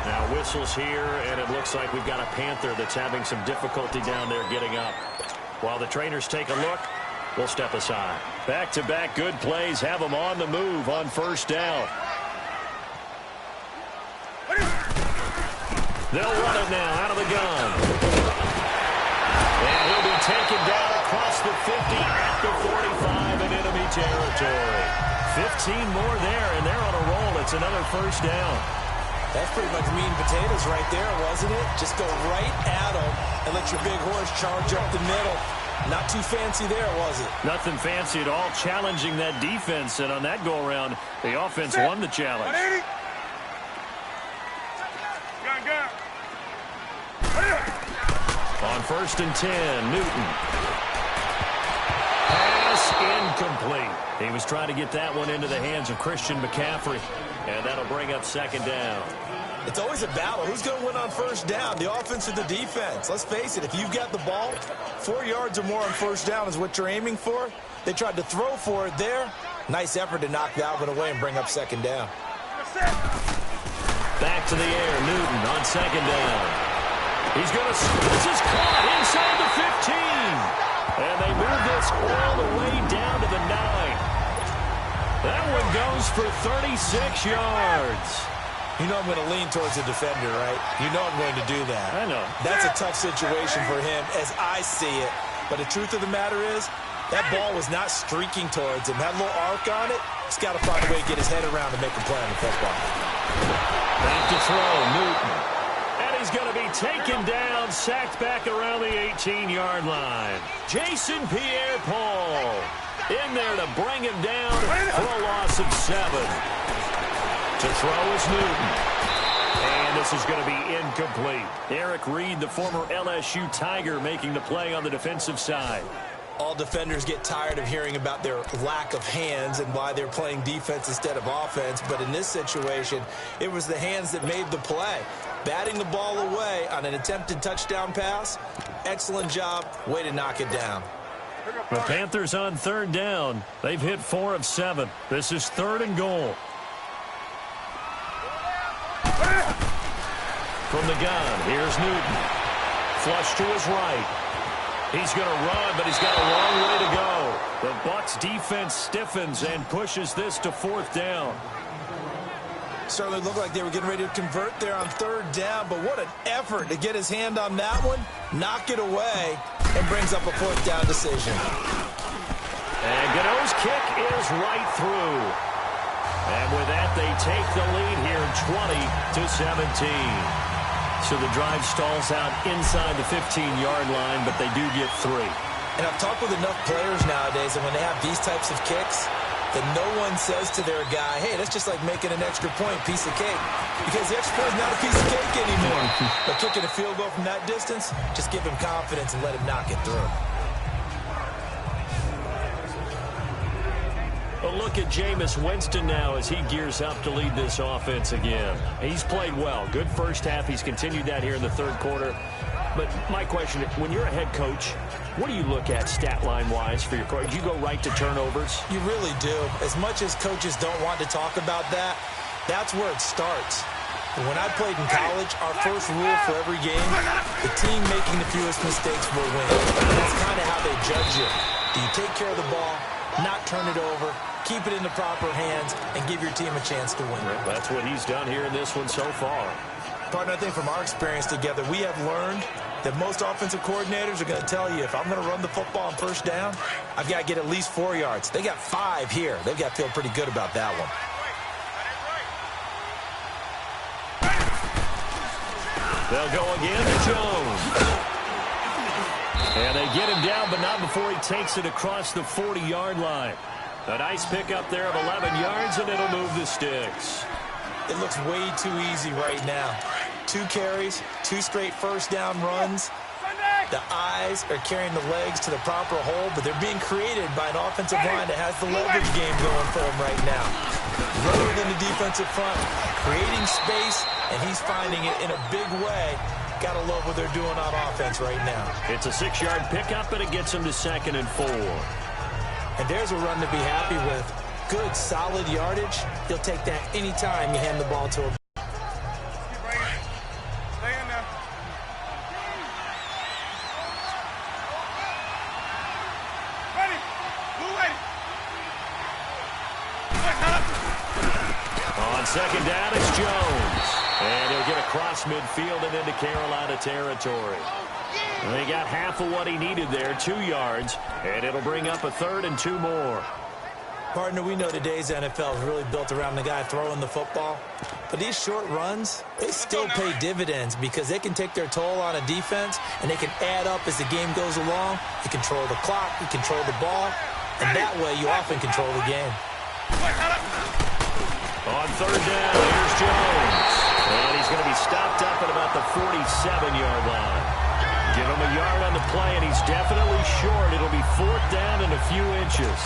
Speaker 2: Now whistles here, and it looks like we've got a Panther that's having some difficulty down there getting up. While the trainers take a look, we'll step aside. Back-to-back good plays have them on the move on first down. They'll run it now out of the gun. And he'll be taken down across the 50 at the 45 in enemy territory. 15 more there, and they're on a roll. It's another first down.
Speaker 1: That's pretty much meat and potatoes right there, wasn't it? Just go right at them and let your big horse charge up the middle. Not too fancy there, was it?
Speaker 2: Nothing fancy at all, challenging that defense. And on that go-around, the offense won the challenge. On 1st and 10, Newton. Pass incomplete. He was trying to get that one into the hands of Christian McCaffrey. And that'll bring up 2nd down.
Speaker 1: It's always a battle. Who's going to win on first down, the offense or the defense? Let's face it, if you've got the ball, 4 yards or more on first down is what you're aiming for. They tried to throw for it there. Nice effort to knock that one away and bring up 2nd down.
Speaker 2: Back to the air, Newton on 2nd down. He's going to, this is caught inside the 15. And they move this all the way down to the 9. That one goes for 36 yards.
Speaker 1: You know I'm going to lean towards the defender, right? You know I'm going to do that.
Speaker 2: I know.
Speaker 1: That's a tough situation for him as I see it. But the truth of the matter is, that ball was not streaking towards him. That little arc on it, he's got to find a way to get his head around and make a play on the football.
Speaker 2: Back to throw, Newton. And he's going to be taken down, sacked back around the 18-yard line. Jason Pierre-Paul in there to bring him down for a loss of 7. To throw is Newton. And this is going to be incomplete. Eric Reed, the former LSU Tiger, making the play on the defensive side.
Speaker 1: All defenders get tired of hearing about their lack of hands and why they're playing defense instead of offense. But in this situation, it was the hands that made the play. Batting the ball away on an attempted touchdown pass. Excellent job. Way to knock it down.
Speaker 2: The Panthers on third down. They've hit 4 of 7. This is 3rd and goal. From the gun, here's Newton. Flush to his right. He's going to run, but he's got a long way to go. The Bucs defense stiffens and pushes this to 4th down.
Speaker 1: Certainly looked like they were getting ready to convert there on 3rd down, but what an effort to get his hand on that one, knock it away, and brings up a 4th down decision.
Speaker 2: And Gano's kick is right through. And with that, they take the lead here 20-17. So the drive stalls out inside the 15-yard line, but they do get 3.
Speaker 1: And I've talked with enough players nowadays, and when they have these types of kicks, that no one says to their guy, hey, that's just like making an extra point, piece of cake. Because the extra point is not a piece of cake anymore. But kicking a field goal from that distance, just give him confidence and let him knock it through.
Speaker 2: A look at Jameis Winston now as he gears up to lead this offense again. He's played well. Good first half. He's continued that here in the 3rd quarter. But my question, when you're a head coach, what do you look at stat line-wise for your coach? Do you go right to turnovers?
Speaker 1: You really do. As much as coaches don't want to talk about that, that's where it starts. When I played in college, our first rule for every game, the team making the fewest mistakes will win. And that's kind of how they judge you. Do you take care of the ball, not turn it over, keep it in the proper hands, and give your team a chance to win?
Speaker 2: That's what he's done here in this one so far.
Speaker 1: Partner, I think from our experience together, we have learned that most offensive coordinators are going to tell you, if I'm going to run the football on 1st down, I've got to get at least 4 yards. They got 5 here. They've got to feel pretty good about that one.
Speaker 2: They'll go again to Jones. And they get him down, but not before he takes it across the 40-yard line. A nice pickup there of 11 yards, and it'll move the sticks.
Speaker 1: It looks way too easy right now. 2 carries, 2 straight 1st down runs. The eyes are carrying the legs to the proper hole, but they're being created by an offensive line that has the leverage game going for them right now. Rather than the defensive front, creating space, and he's finding it in a big way. Gotta love what they're doing on offense right now.
Speaker 2: It's a 6-yard pickup, and it gets him to 2nd and 4.
Speaker 1: And there's a run to be happy with. Good, solid yardage. You'll take that anytime you hand the ball to him.
Speaker 4: Stay in there. Ready. Blue ready.
Speaker 2: On 2nd down, it's Jones. And he'll get across midfield and into Carolina territory. They got half of what he needed there, 2 yards, and it'll bring up a 3rd and 2 more.
Speaker 1: Partner, we know today's NFL is really built around the guy throwing the football. But these short runs, they still pay dividends because they can take their toll on a defense, and they can add up as the game goes along. You control the clock, you control the ball, and that way you often control the game.
Speaker 2: On 3rd down, here's Jones. And he's going to be stopped up at about the 47-yard line. Give him a yard on the play, and he's definitely short. It'll be 4th down and a few inches.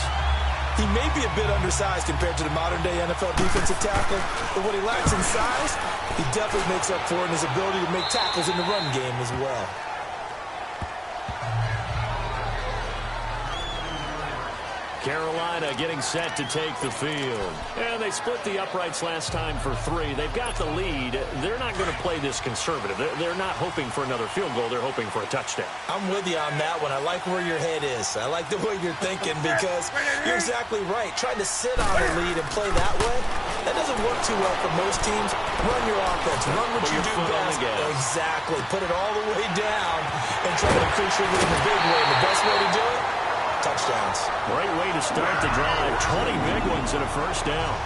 Speaker 1: He may be a bit undersized compared to the modern-day NFL defensive tackle, but what he lacks in size, he definitely makes up for in his ability to make tackles in the run game as well.
Speaker 2: Carolina getting set to take the field. And they split the uprights last time for 3. They've got the lead. They're not going to play this conservative. They're not hoping for another field goal. They're hoping for a touchdown.
Speaker 1: I'm with you on that one. I like where your head is. I like the way you're thinking because you're exactly right. Trying to sit on a lead and play that way, that doesn't work too well for most teams. Run your offense. Run what you do best. Exactly. Put it all the way down and try to increase your lead in the big way. And the best way to do it? Touchdowns.
Speaker 2: Great way to start the drive. 20 big ones and a 1st down.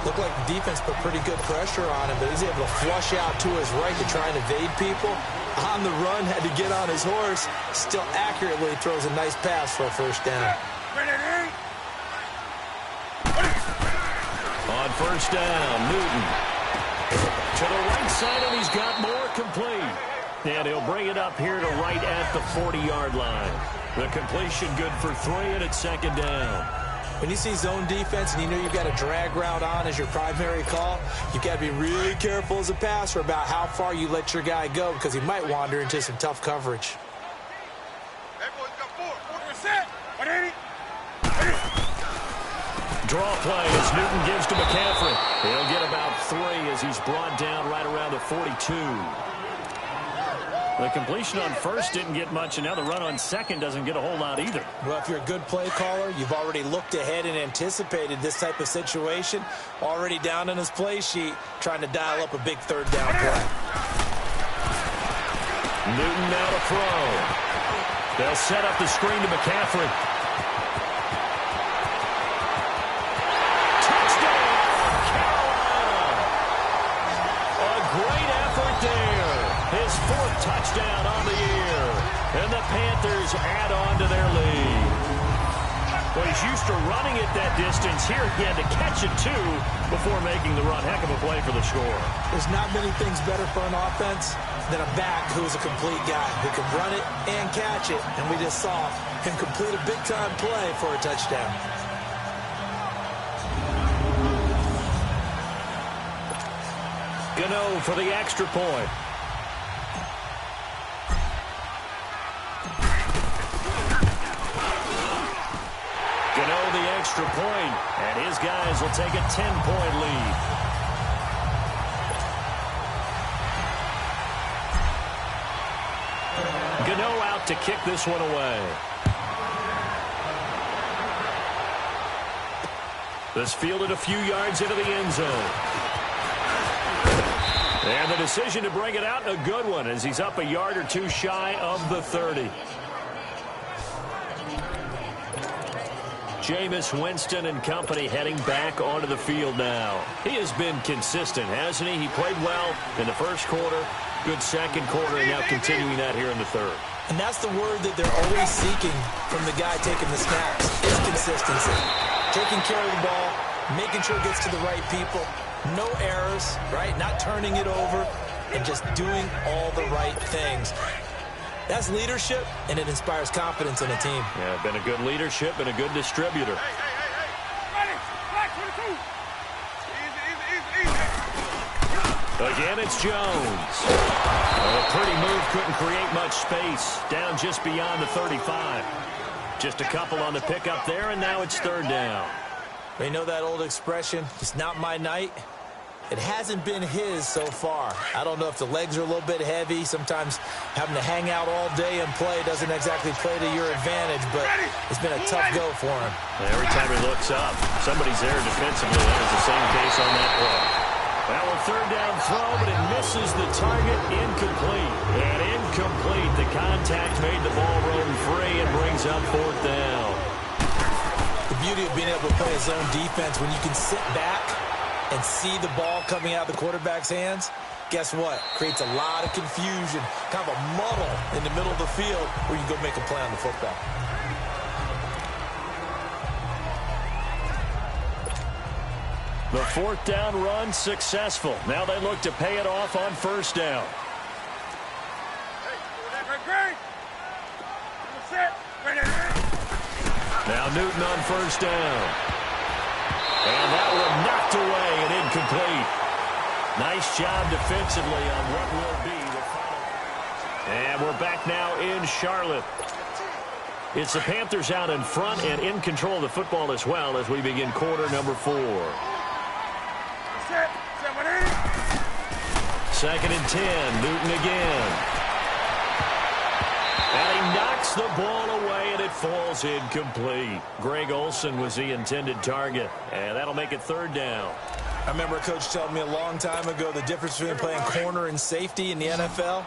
Speaker 1: Looked like the defense put pretty good pressure on him, but he's able to flush out to his right to try and evade people. On the run, had to get on his horse. Still accurately throws a nice pass for a 1st down.
Speaker 2: On first down. Newton to the right side, and he's got more, complete. And he'll bring it up here to right at the 40-yard line. The completion good for 3, and it's second down.
Speaker 1: When you see zone defense and you know you've got a drag route on as your primary call, you've got to be really careful as a passer about how far you let your guy go because he might wander into some tough coverage.
Speaker 2: Draw play as Newton gives to McCaffrey. He'll get about 3 as he's brought down right around the 42. The completion on first didn't get much, and now the run on second doesn't get a whole lot either.
Speaker 1: Well, if you're a good play caller, you've already looked ahead and anticipated this type of situation. Already down in his play sheet, trying to dial up a big third down play.
Speaker 2: Newton now to throw. They'll set up the screen to McCaffrey. His 4th touchdown on the year. And the Panthers add on to their lead. Well, he's used to running it that distance. Here he had to catch it, too, before making the run. Heck of a play for the score.
Speaker 1: There's not many things better for an offense than a back who's a complete guy who can run it and catch it. And we just saw him complete a big-time play for a touchdown.
Speaker 2: Gano for the extra point. Gano the extra point, and his guys will take a 10-point lead. Gano out to kick this one away. This fielded a few yards into the end zone. And the decision to bring it out, a good one, as he's up a yard or 2 shy of the 30. Jameis Winston and company heading back onto the field now. He has been consistent, hasn't he? He played well in the first quarter, good second quarter, and now continuing that here in the third.
Speaker 1: And that's the word that they're always seeking from the guy taking the snaps, is consistency. Taking care of the ball, making sure it gets to the right people. No errors, right? Not turning it over and just doing all the right things. That's leadership, and it inspires confidence in a team.
Speaker 2: Yeah, been a good leadership and a good distributor. Again, it's Jones. A pretty move, couldn't create much space. Down just beyond the 35. Just a couple on the pickup there, and now it's third down.
Speaker 1: You know that old expression, it's not my night? It hasn't been his so far. I don't know if the legs are a little bit heavy. Sometimes having to hang out all day and play doesn't exactly play to your advantage, but it's been a tough go for him.
Speaker 2: Every time he looks up, somebody's there defensively. That was the same case on that play. Well, a third down throw, but it misses the target. Incomplete. And incomplete. The contact made the ball roam free and brings up fourth down.
Speaker 1: The beauty of being able to play a zone defense when you can sit back and see the ball coming out of the quarterback's hands, guess what? Creates a lot of confusion, kind of a muddle in the middle of the field where you go make a play on the football.
Speaker 2: The fourth down run successful. Now they look to pay it off on first down. Now Newton on first down. And that one knocked away and incomplete. Nice job defensively on what will be the final. And we're back now in Charlotte. It's the Panthers out in front and in control of the football as well as we begin quarter number 4. Second and 10. Newton again. And he knocks the ball away, and it falls incomplete. Greg Olsen was the intended target, and that'll make it third down.
Speaker 1: I remember a coach telling me a long time ago the difference between playing corner and safety in the NFL.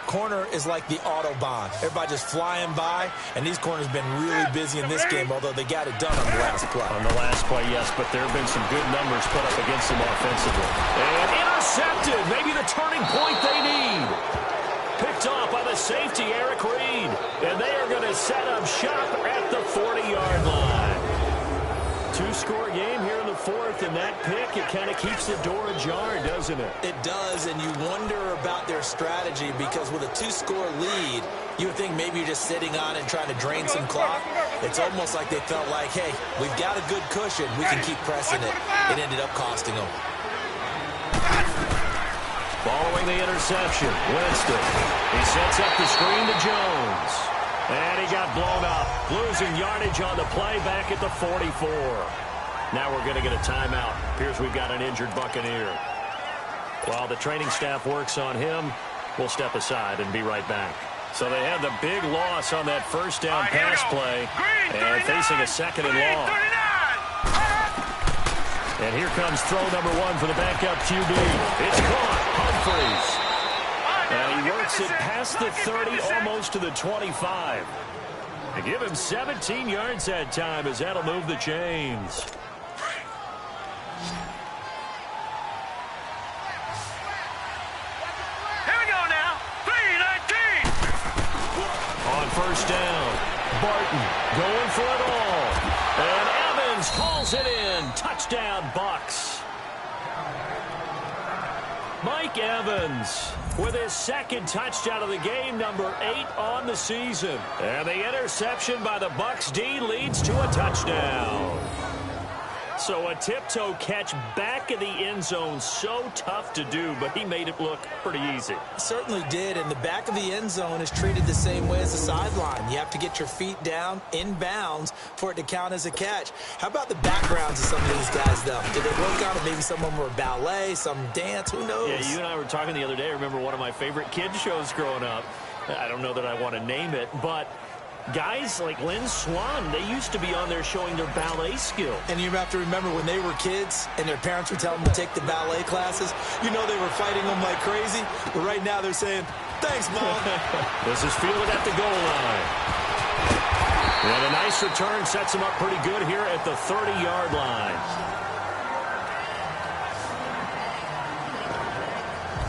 Speaker 1: Corner is like the Autobahn. Everybody just flying by, and these corners have been really busy in this game, although they got it done on the last play.
Speaker 2: On the last play, yes, but there have been some good numbers put up against them offensively. And intercepted, maybe the turning point they need. Picked off by the safety, Eric Reed. And they are going to set up shop at the 40-yard line. Two-score game here in the 4th, and that pick, it kind of keeps the door ajar, doesn't it?
Speaker 1: It does, and you wonder about their strategy because with a 2-score lead, you would think maybe you're just sitting on it and trying to drain some clock. It's almost like they felt like, hey, we've got a good cushion. We can keep pressing it. It ended up costing them.
Speaker 2: Following the interception, Winston. He sets up the screen to Jones. And he got blown up, losing yardage on the play back at the 44. Now we're going to get a timeout. Appears we've got an injured Buccaneer. While the training staff works on him, we'll step aside and be right back. So they had the big loss on that first down pass play and facing a 2nd and long. And here comes throw number 1 for the backup QB. It's caught. Humphries. And he works it past the 30, almost to the 25. And give him 17 yards that time as that'll move the chains.
Speaker 4: Here we go now. 3-19.
Speaker 2: On first down, Barton going for it all. And Evans calls it in. Touchdown, Bucs. Mike Evans with his 2nd touchdown of the game, number 8 on the season. And the interception by the Bucs D leads to a touchdown. So a tiptoe catch back in the end zone, so tough to do, but he made it look pretty easy.
Speaker 1: Certainly did, and the back of the end zone is treated the same way as the sideline. You have to get your feet down in bounds for it to count as a catch. How about the backgrounds of some of these guys, though? Did they work on it? Maybe some of them were ballet, some dance, who knows?
Speaker 2: Yeah, you and I were talking the other day. I remember one of my favorite kids shows growing up. I don't know that I want to name it, but guys like Lynn Swan, they used to be on there showing their ballet skill.
Speaker 1: And you have to remember when they were kids and their parents would tell them to take the ballet classes, you know they were fighting them like crazy. But right now they're saying, thanks, Mom.
Speaker 2: This is fielded at the goal line. And a nice return sets them up pretty good here at the 30-yard line.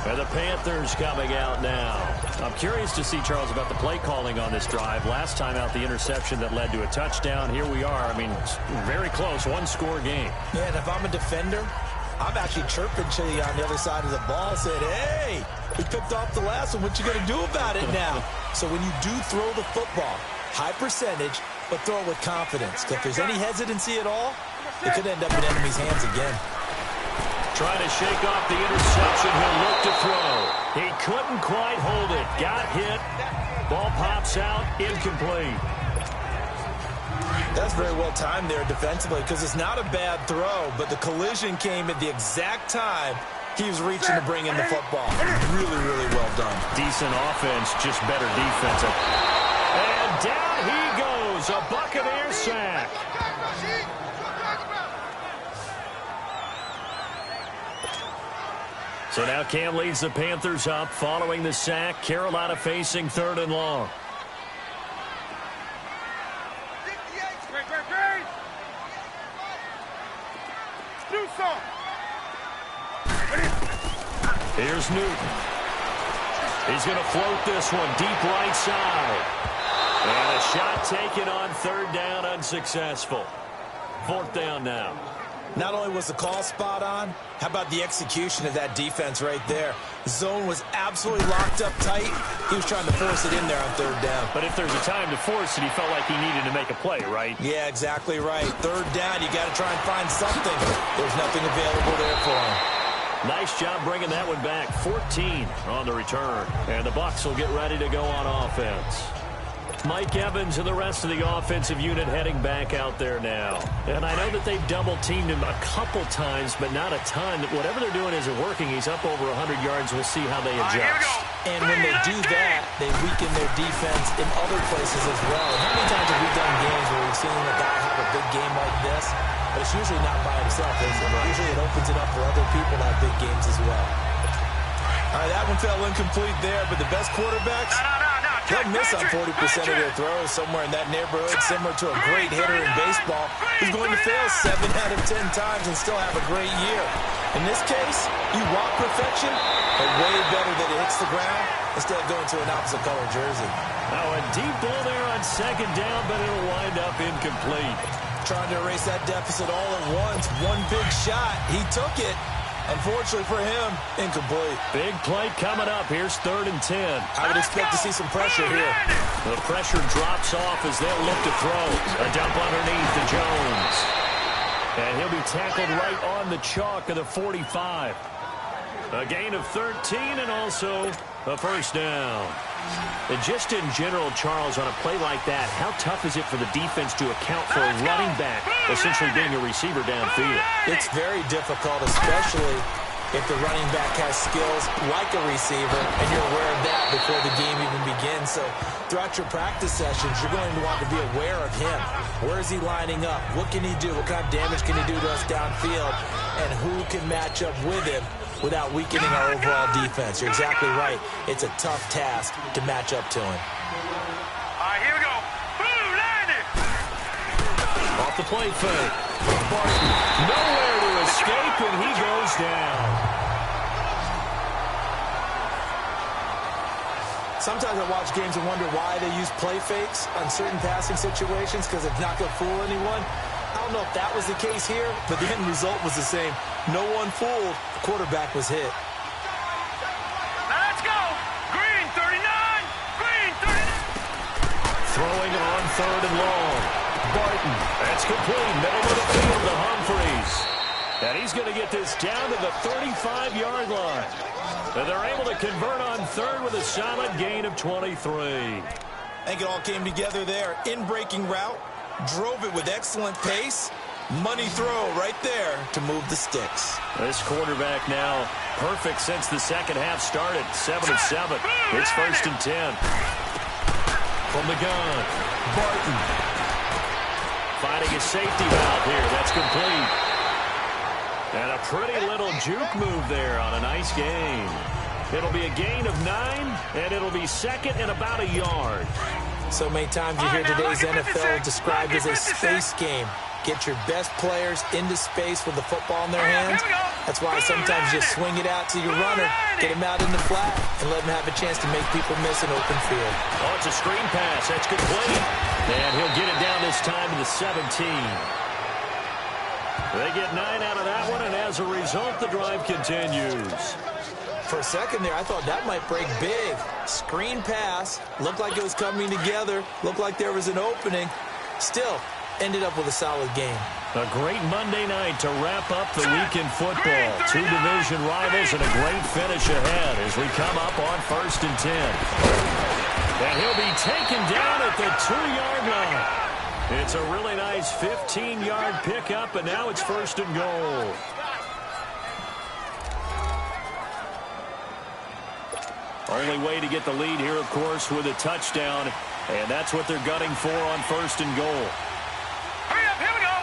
Speaker 2: And the Panthers coming out now. I'm curious to see, Charles, about the play calling on this drive. Last time out, the interception that led to a touchdown. Here we are. I mean, very close, 1-score game.
Speaker 1: Yeah, and if I'm a defender, I'm actually chirping Chili on the other side of the ball, saying, hey, we picked off the last one. What you going to do about it now? So when you do throw the football, high percentage, but throw it with confidence. If there's any hesitancy at all, it could end up in enemy's hands again.
Speaker 2: Trying to shake off the interception. He'll look to throw. He couldn't quite hold it. Got hit. Ball pops out. Incomplete.
Speaker 1: That's very well timed there defensively because it's not a bad throw, but the collision came at the exact time he was reaching to bring in the football. Really, really well done.
Speaker 2: Decent offense, just better defense. And down he goes. A Buccaneer sack. So now Cam leads the Panthers up following the sack. Carolina facing 3rd and long. Here's Newton. He's going to float this one deep right side. And a shot taken on 3rd down, unsuccessful. 4th down now.
Speaker 1: Not only was the call spot on, how about the execution of that defense right there? The zone was absolutely locked up tight. He was trying to force it in there on 3rd down.
Speaker 2: But if there's a time to force it, he felt like he needed to make a play, right?
Speaker 1: Yeah, exactly right. 3rd down, you got to try and find something. There's nothing available there for him.
Speaker 2: Nice job bringing that one back. 14 on the return. And the Bucs will get ready to go on offense. Mike Evans and the rest of the offensive unit heading back out there now. And I know that they've double-teamed him a couple times, but not a ton. Whatever they're doing isn't working. He's up over 100 yards. We'll see how they adjust.
Speaker 1: And when they do that, they weaken their defense in other places as well. And how many times have we done games where we've seen a guy have a big game like this? But it's usually not by himself, is it? Usually it opens it up for other people to have big games as well. All right, that one fell incomplete there, but the best quarterbacks, they'll miss on 40% of their throws somewhere in that neighborhood, similar to a great hitter in baseball who's going to fail 7 out of 10 times and still have a great year. In this case, you want perfection, but way better that it hits the ground instead of going to an opposite color jersey.
Speaker 2: Now a deep ball there on 2nd down, but it'll wind up incomplete.
Speaker 1: trying to erase that deficit all at once. One big shot. He took it. Unfortunately for him, incomplete.
Speaker 2: Big play coming up. Here's 3rd and 10.
Speaker 1: I would expect to see some pressure here.
Speaker 2: The pressure drops off as they'll look to throw. A dump underneath to Jones. And he'll be tackled right on the chalk of the 45. A gain of 13 and also a first down. And just in general, Charles, on a play like that, how tough is it for the defense to account for a running back essentially being a receiver downfield?
Speaker 1: It's very difficult, especially if the running back has skills like a receiver, and you're aware of that before the game even begins. So throughout your practice sessions, you're going to want to be aware of him. Where is he lining up? What can he do? What kind of damage can he do to us downfield? And who can match up with him without weakening our overall defense? You're exactly right. It's a tough task to match up to him.
Speaker 4: All right, here we go. Boom, landed.
Speaker 2: Off the play fake. Barton nowhere to escape, and he goes down.
Speaker 1: Sometimes I watch games and wonder why they use play fakes on certain passing situations, because it's not going to fool anyone. I don't know if that was the case here, but the end result was the same. No one fooled. The quarterback was hit.
Speaker 4: Now let's go. Green 39. Green 39.
Speaker 2: Throwing on 3rd and long. Barton. That's complete. Middle of the field to Humphreys. And he's going to get this down to the 35-yard line. And they're able to convert on 3rd with a solid gain of 23.
Speaker 1: I think it all came together there. In-breaking route. Drove it with excellent pace. Money throw right there to move the sticks.
Speaker 2: This quarterback now perfect since the second half started. 7 of 7. It's 1st and 10. From the gun, Barton. Finding a safety valve here. That's complete. And a pretty little juke move there on a nice gain. It'll be a gain of 9, and it'll be 2nd and about a yard.
Speaker 1: So many times you hear today's NFL described as a space game. Get your best players into space with the football in their hands. That's why sometimes you just swing it out to your runner, get him out in the flat, and let him have a chance to make people miss an open field.
Speaker 2: Oh, it's a screen pass. That's complete. And he'll get it down this time to the 17. They get 9 out of that one, and as a result, the drive continues.
Speaker 1: For a second there, I thought that might break big. Screen pass. Looked like it was coming together. Looked like there was an opening. Still, ended up with a solid game.
Speaker 2: A great Monday night to wrap up the week in football. 2 division rivals and a great finish ahead as we come up on 1st and 10. And he'll be taken down at the 2-yard line. It's a really nice 15-yard pickup, and now it's 1st and goal. Only way to get the lead here, of course, with a touchdown, and that's what they're gunning for on 1st and goal.
Speaker 4: Hurry up, here we go.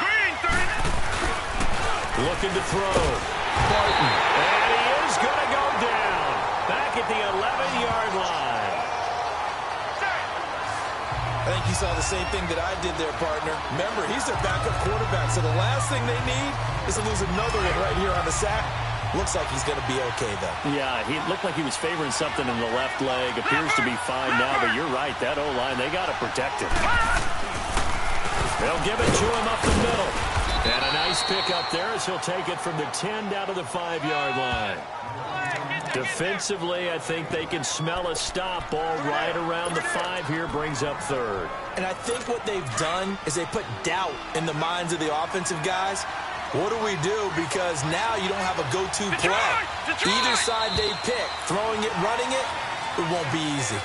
Speaker 4: Green 30.
Speaker 2: Looking to throw. Barton. And he is going to go down. Back at the 11-yard line.
Speaker 1: I think you saw the same thing that I did there, partner. Remember, he's their backup quarterback, so the last thing they need is to lose another one right here on the sack. Looks like he's going to be okay, though.
Speaker 2: Yeah, he looked like he was favoring something in the left leg. Appears to be fine now, but you're right. That O-line, they got to protect him. They'll give it to him up the middle. And a nice pick up there as he'll take it from the 10 down to the 5-yard line. Defensively, I think they can smell a stop. Ball right around the 5 here, brings up 3rd.
Speaker 1: And I think what they've done is they put doubt in the minds of the offensive guys. What do we do? Because now you don't have a go-to play. Either side they pick, throwing it, running it, it won't be easy.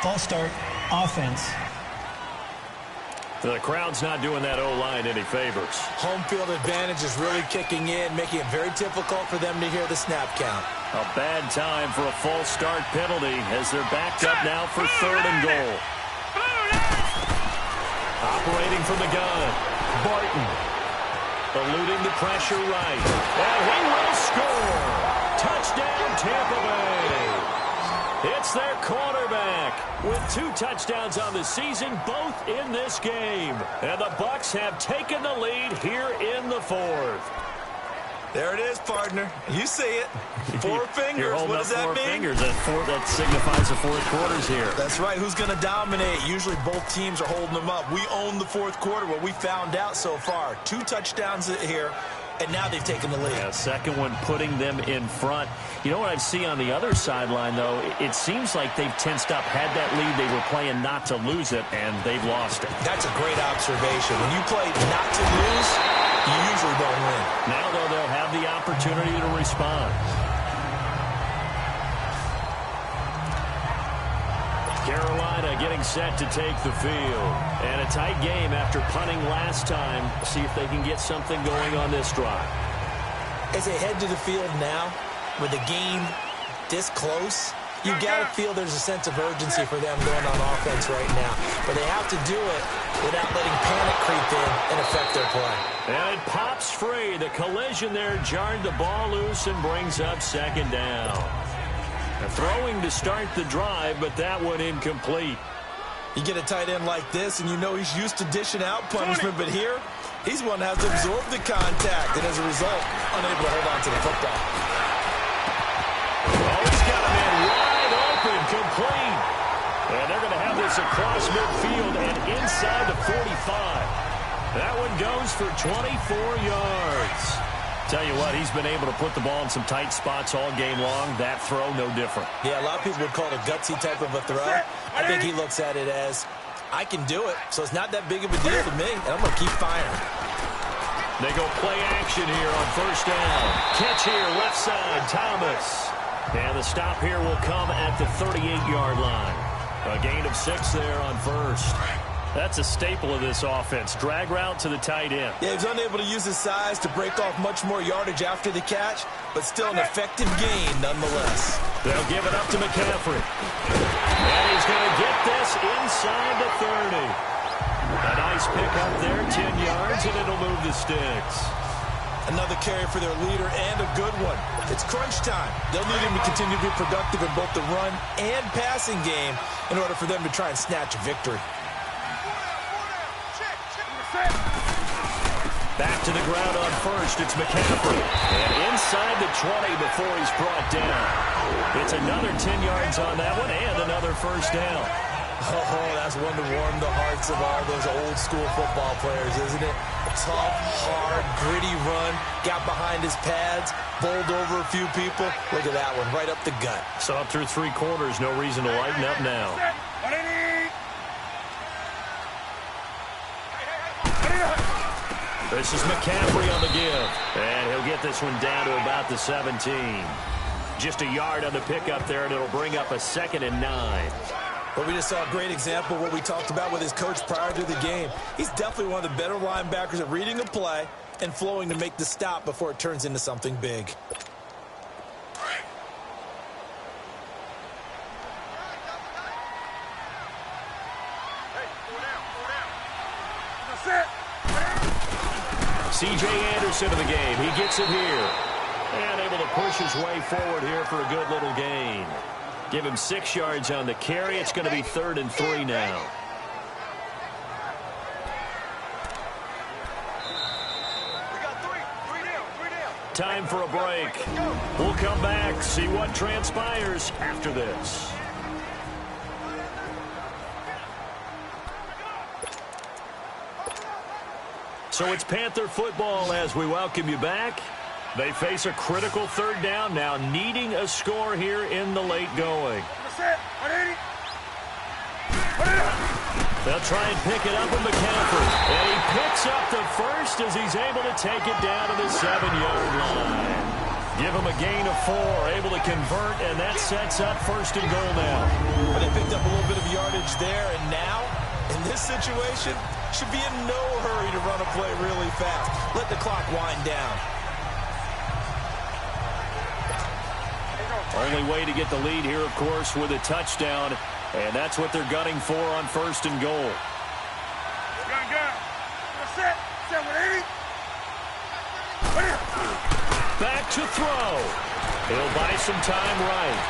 Speaker 3: False start, offense.
Speaker 2: The crowd's not doing that O-line any favors.
Speaker 1: Home field advantage is really kicking in, making it very difficult for them to hear the snap count.
Speaker 2: A bad time for a false start penalty as they're backed up now for 3rd and goal. Operating from the gun, Barton. Eluding the pressure right. And he will score. Touchdown, Tampa Bay. It's their quarterback with 2 touchdowns on the season, both in this game. And the Bucs have taken the lead here in the 4th.
Speaker 1: There it is, partner. You see it. Four fingers. What does that mean?
Speaker 2: Fingers. That signifies the fourth quarter's here.
Speaker 1: That's right. Who's going to dominate? Usually both teams are holding them up. We own the fourth quarter. What we found out so far, 2 touchdowns here, and now they've taken the lead.
Speaker 2: Yeah, second one putting them in front. You know what I see on the other sideline, though? It seems like they've tensed up. Had that lead, they were playing not to lose it, and they've lost it.
Speaker 1: That's a great observation. When you play not to lose, you usually don't win.
Speaker 2: Now, though, they'll have the opportunity to respond. Carolina getting set to take the field. And a tight game after punting last time. See if they can get something going on this drive.
Speaker 1: As they head to the field now, with the game this close, you got to feel there's a sense of urgency for them going on offense right now. But they have to do it without letting panic creep in and affect their play.
Speaker 2: And it pops free. The collision there jarred the ball loose and brings up second down. Throwing to start the drive, but that one incomplete.
Speaker 1: You get a tight end like this, and you know he's used to dishing out punishment, but here, he's one that has to absorb the contact, and as a result, unable to hold on to the football.
Speaker 2: Oh, he's got a man wide open, complete. And they're going to have this across midfield and inside the 45. That one goes for 24 yards. Tell you what, he's been able to put the ball in some tight spots all game long. That throw, no different.
Speaker 1: Yeah, a lot of people would call it a gutsy type of a throw. I think he looks at it as, I can do it, so it's not that big of a deal to me, and I'm going to keep firing.
Speaker 2: They go play action here on first down. Catch here, left side, Thomas. And the stop here will come at the 38-yard line. A gain of 6 there on first. That's a staple of this offense. Drag route to the tight end.
Speaker 1: Yeah, he's unable to use his size to break off much more yardage after the catch, but still an effective gain nonetheless.
Speaker 2: They'll give it up to McCaffrey. And he's going to get this inside the 30. A nice pick up there, 10 yards, and it'll move the sticks.
Speaker 1: Another carry for their leader, and a good one. It's crunch time. They'll need him to continue to be productive in both the run and passing game in order for them to try and snatch a victory.
Speaker 2: Back to the ground on first. It's McCaffrey. And inside the 20 before he's brought down. It's another 10 yards on that one and another first down.
Speaker 1: Oh, that's one to warm the hearts of all those old school football players, isn't it? Tough, hard, gritty run. Got behind his pads, bowled over a few people. Look at that one, right up the gut.
Speaker 2: So up through 3 quarters, no reason to lighten up now. This is McCaffrey on the give. And he'll get this one down to about the 17. Just a yard on the pickup there, and it'll bring up a 2nd and 9.
Speaker 1: But we just saw a great example of what we talked about with his coach prior to the game. He's definitely one of the better linebackers at reading a play and flowing to make the stop before it turns into something big.
Speaker 2: C.J. Anderson of the game. He gets it here. And able to push his way forward here for a good little gain. Give him 6 yards on the carry. It's going to be 3rd and 3 now. Time for a break. We'll come back, see what transpires after this. So it's Panther football as we welcome you back. They face a critical 3rd down now, needing a score here in the late going. They'll try and pick it up with McCaffrey. And he picks up the first as he's able to take it down to the 7-yard line. Give him a gain of 4, able to convert, and that sets up 1st and goal now.
Speaker 1: But they picked up a little bit of yardage there, and now, in this situation, should be in no hurry to run a play really fast. Let the clock wind down.
Speaker 2: Only way to get the lead here, of course, with a touchdown. And that's what they're gunning for on 1st and goal. Back to throw. He'll buy some time right.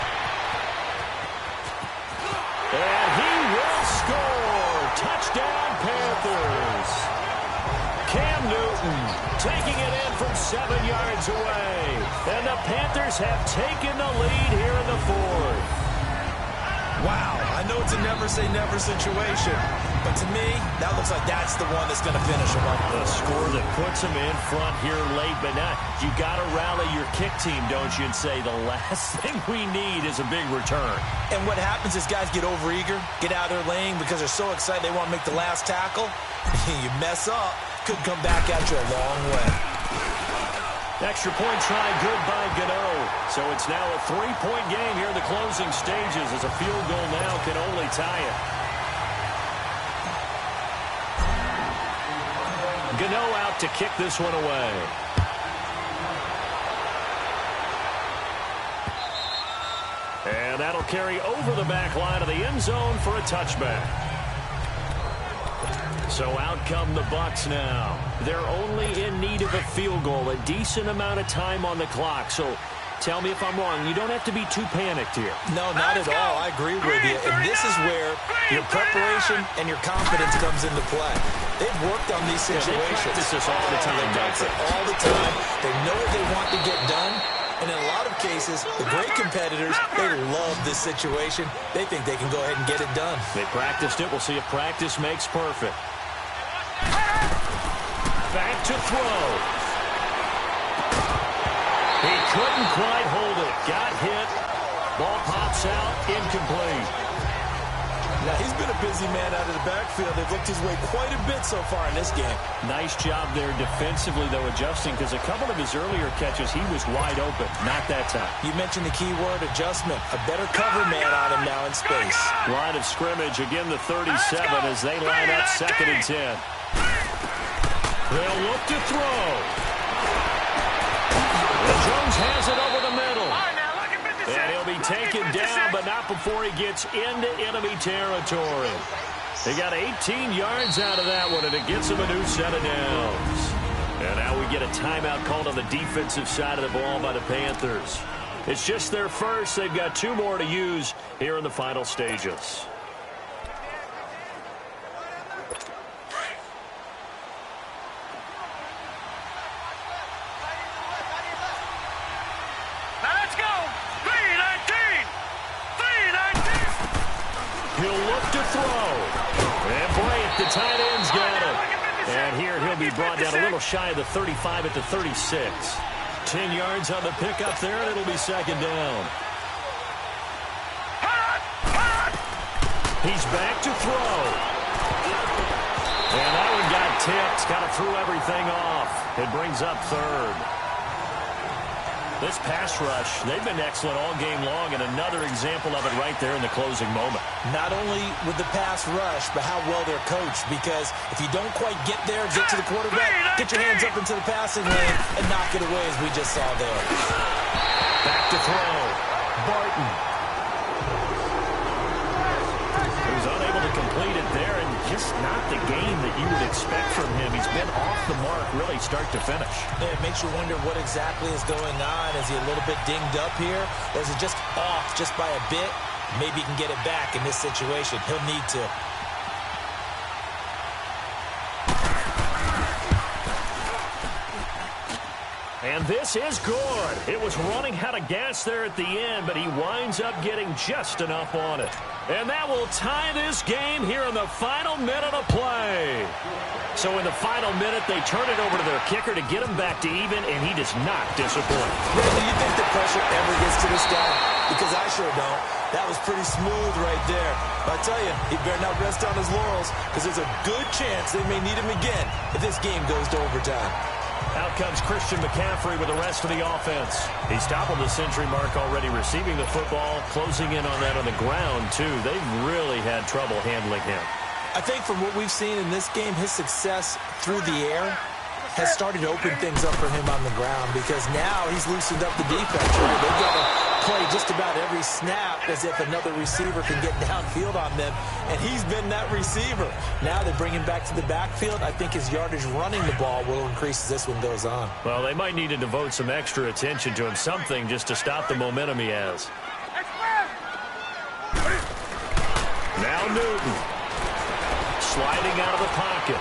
Speaker 2: And he will score. Touchdown, Panthers. Cam Newton taking it in from 7 yards away. And the Panthers have taken the lead here in the fourth.
Speaker 1: Wow, I know it's a never-say-never situation, but to me, that looks like that's the one that's going to finish them up.
Speaker 2: The score that puts them in front here late, but now you got to rally your kick team, don't you, and say the last thing we need is a big return.
Speaker 1: And what happens is guys get overeager, get out of their lane because they're so excited they want to make the last tackle. You mess up, could come back at you a long way.
Speaker 2: Extra point try good by Gano. So it's now a 3-point game here in the closing stages as a field goal now can only tie it. Gano out to kick this one away. And that'll carry over the back line of the end zone for a touchback. So out come the Bucs now. They're only in need of a field goal, a decent amount of time on the clock. So tell me if I'm wrong. You don't have to be too panicked here.
Speaker 1: No, not at all. I agree with you. And this is where your preparation and your confidence comes into play. They've worked on these situations.
Speaker 2: They practice this all the time.
Speaker 1: They practice it all the time. They know what they want to get done. And in a lot of cases, the great competitors, they love this situation. They think they can go ahead and get it done.
Speaker 2: They practiced it. We'll see if practice makes perfect. Back to throw. He couldn't quite hold it. Got hit. Ball pops out. Incomplete.
Speaker 1: Now, he's been a busy man out of the backfield. They've looked his way quite a bit so far in this game.
Speaker 2: Nice job there defensively, though, adjusting, because a couple of his earlier catches, he was wide open. Not that time.
Speaker 1: You mentioned the key word, adjustment. A better cover man on him now in space.
Speaker 2: Line of scrimmage, again the 37 as they line up 2nd and 10. They'll look to throw. And Jones has it over the middle. And he'll be taken down, but not before he gets into enemy territory. He got 18 yards out of that one, and it gets him a new set of downs. And now we get a timeout called on the defensive side of the ball by the Panthers. It's just their first. They've got 2 more to use here in the final stages. He'll look to throw. And Bryant, the tight end's got it. And here he'll be brought down a little shy of the 35 at the 36. 10 yards on the pickup there, and it'll be 2nd down. He's back to throw. And that one got tipped. Kind of threw everything off. It brings up 3rd. This pass rush, they've been excellent all game long, and another example of it right there in the closing moment.
Speaker 1: Not only with the pass rush, but how well they're coached, because if you don't quite get there, get to the quarterback, get your hands up into the passing lane, and knock it away as we just saw there.
Speaker 2: Back to throw. Barton. He was unable to complete it there, and just not the game that you would expect from him. He's been off the mark really start to finish.
Speaker 1: Yeah, it makes you wonder what exactly is going on. Is he a little bit dinged up here, or is it just off just by a bit? Maybe he can get it back in this situation. He'll need to.
Speaker 2: And this is good. It was running out of gas there at the end, but he winds up getting just enough on it. And that will tie this game here in the final minute of play. So in the final minute, they turn it over to their kicker to get him back to even, and he does not disappoint.
Speaker 1: Ray, do you think the pressure ever gets to this guy? Because I sure don't. That was pretty smooth right there. But I tell you, he better not rest on his laurels, because there's a good chance they may need him again if this game goes to overtime.
Speaker 2: Out comes Christian McCaffrey with the rest of the offense. He's toppled the century mark already, receiving the football, closing in on that on the ground, too. They've really had trouble handling him.
Speaker 1: I think from what we've seen in this game, his success through the air has started to open things up for him on the ground, because now he's loosened up the defense, right? They've got to play just about every snap as if another receiver can get downfield on them, and he's been that receiver. Now they bring him back to the backfield. I think his yardage running the ball will increase as this one goes on.
Speaker 2: Well, they might need to devote some extra attention to him, something just to stop the momentum he has. Now Newton. Sliding out of the pocket.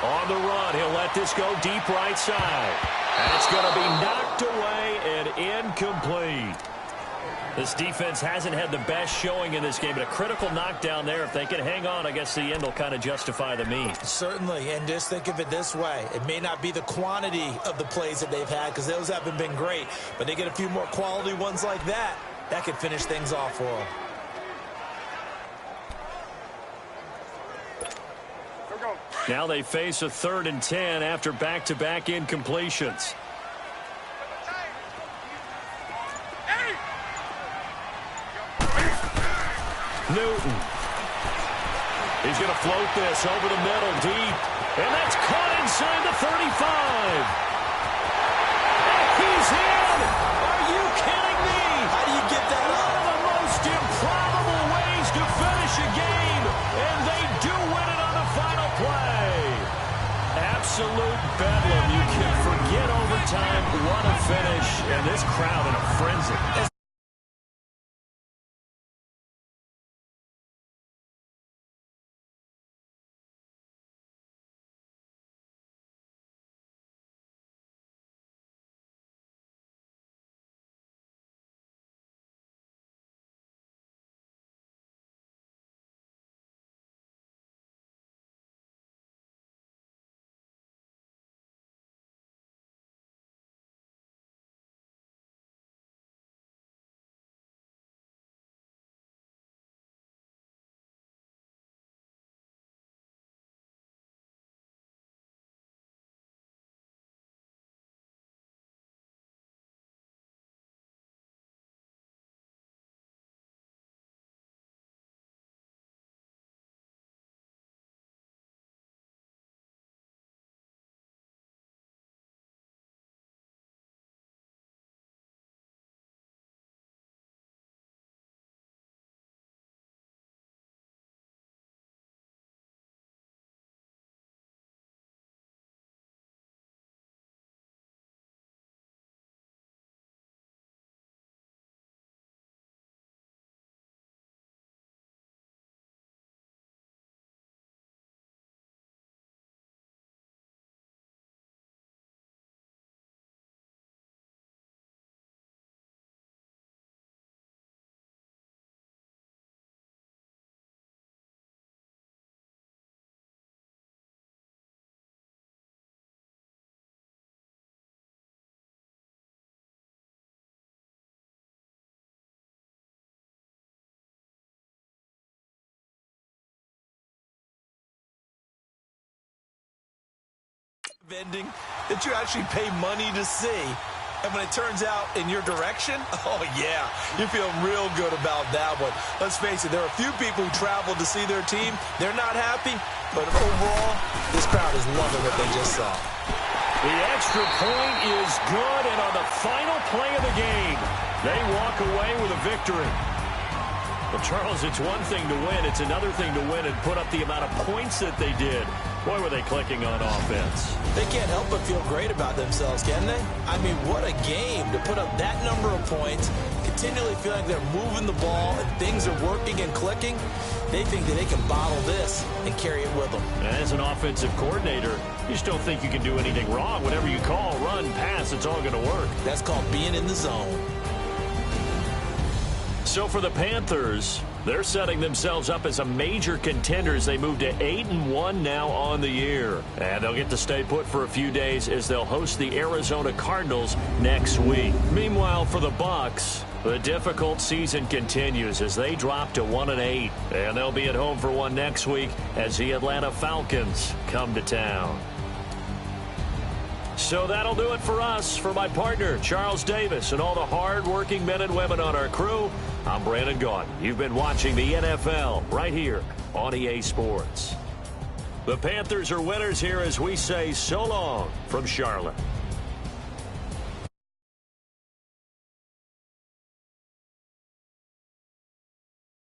Speaker 2: On the run, he'll let this go deep right side. And it's going to be knocked away and incomplete. This defense hasn't had the best showing in this game, but a critical knockdown there. If they can hang on, I guess the end will kind of justify the means.
Speaker 1: Certainly, and just think of it this way. It may not be the quantity of the plays that they've had because those haven't been great, but they get a few more quality ones like that. That could finish things off for them.
Speaker 2: Now they face a 3rd and 10 after back-to-back incompletions. Newton. He's going to float this over the middle deep. And that's caught inside the 35. He's in. Are you kidding me?
Speaker 1: How do you get that up?
Speaker 2: One of the most improbable ways to finish a game. And they do win it on the final play. Absolute bedlam. You can forget overtime. What a finish. And this crowd in a frenzy.
Speaker 1: Ending that you actually pay money to see, and when it turns out in your direction, oh yeah, you feel real good about that one. Let's face it, there are a few people who travel to see their team. They're not happy, but overall, this crowd is loving what they just saw.
Speaker 2: The extra point is good, and on the final play of the game, they walk away with a victory. Well, Charles, it's one thing to win. It's another thing to win and put up the amount of points that they did. Boy, were they clicking on offense.
Speaker 1: They can't help but feel great about themselves, can they? I mean, what a game to put up that number of points, continually feeling like they're moving the ball and things are working and clicking. They think that they can bottle this and carry it with them.
Speaker 2: As an offensive coordinator, you just don't think you can do anything wrong. Whatever you call, run, pass, it's all going to work.
Speaker 1: That's called being in the zone.
Speaker 2: So for the Panthers, they're setting themselves up as a major contender as they move to 8-1 now on the year. And they'll get to stay put for a few days as they'll host the Arizona Cardinals next week. Meanwhile, for the Bucs, the difficult season continues as they drop to 1-8. And they'll be at home for one next week as the Atlanta Falcons come to town. So that'll do it for us. For my partner, Charles Davis, and all the hard-working men and women on our crew, I'm Brandon Gaudin. You've been watching the NFL right here on EA Sports. The Panthers are winners here as we say so long from Charlotte.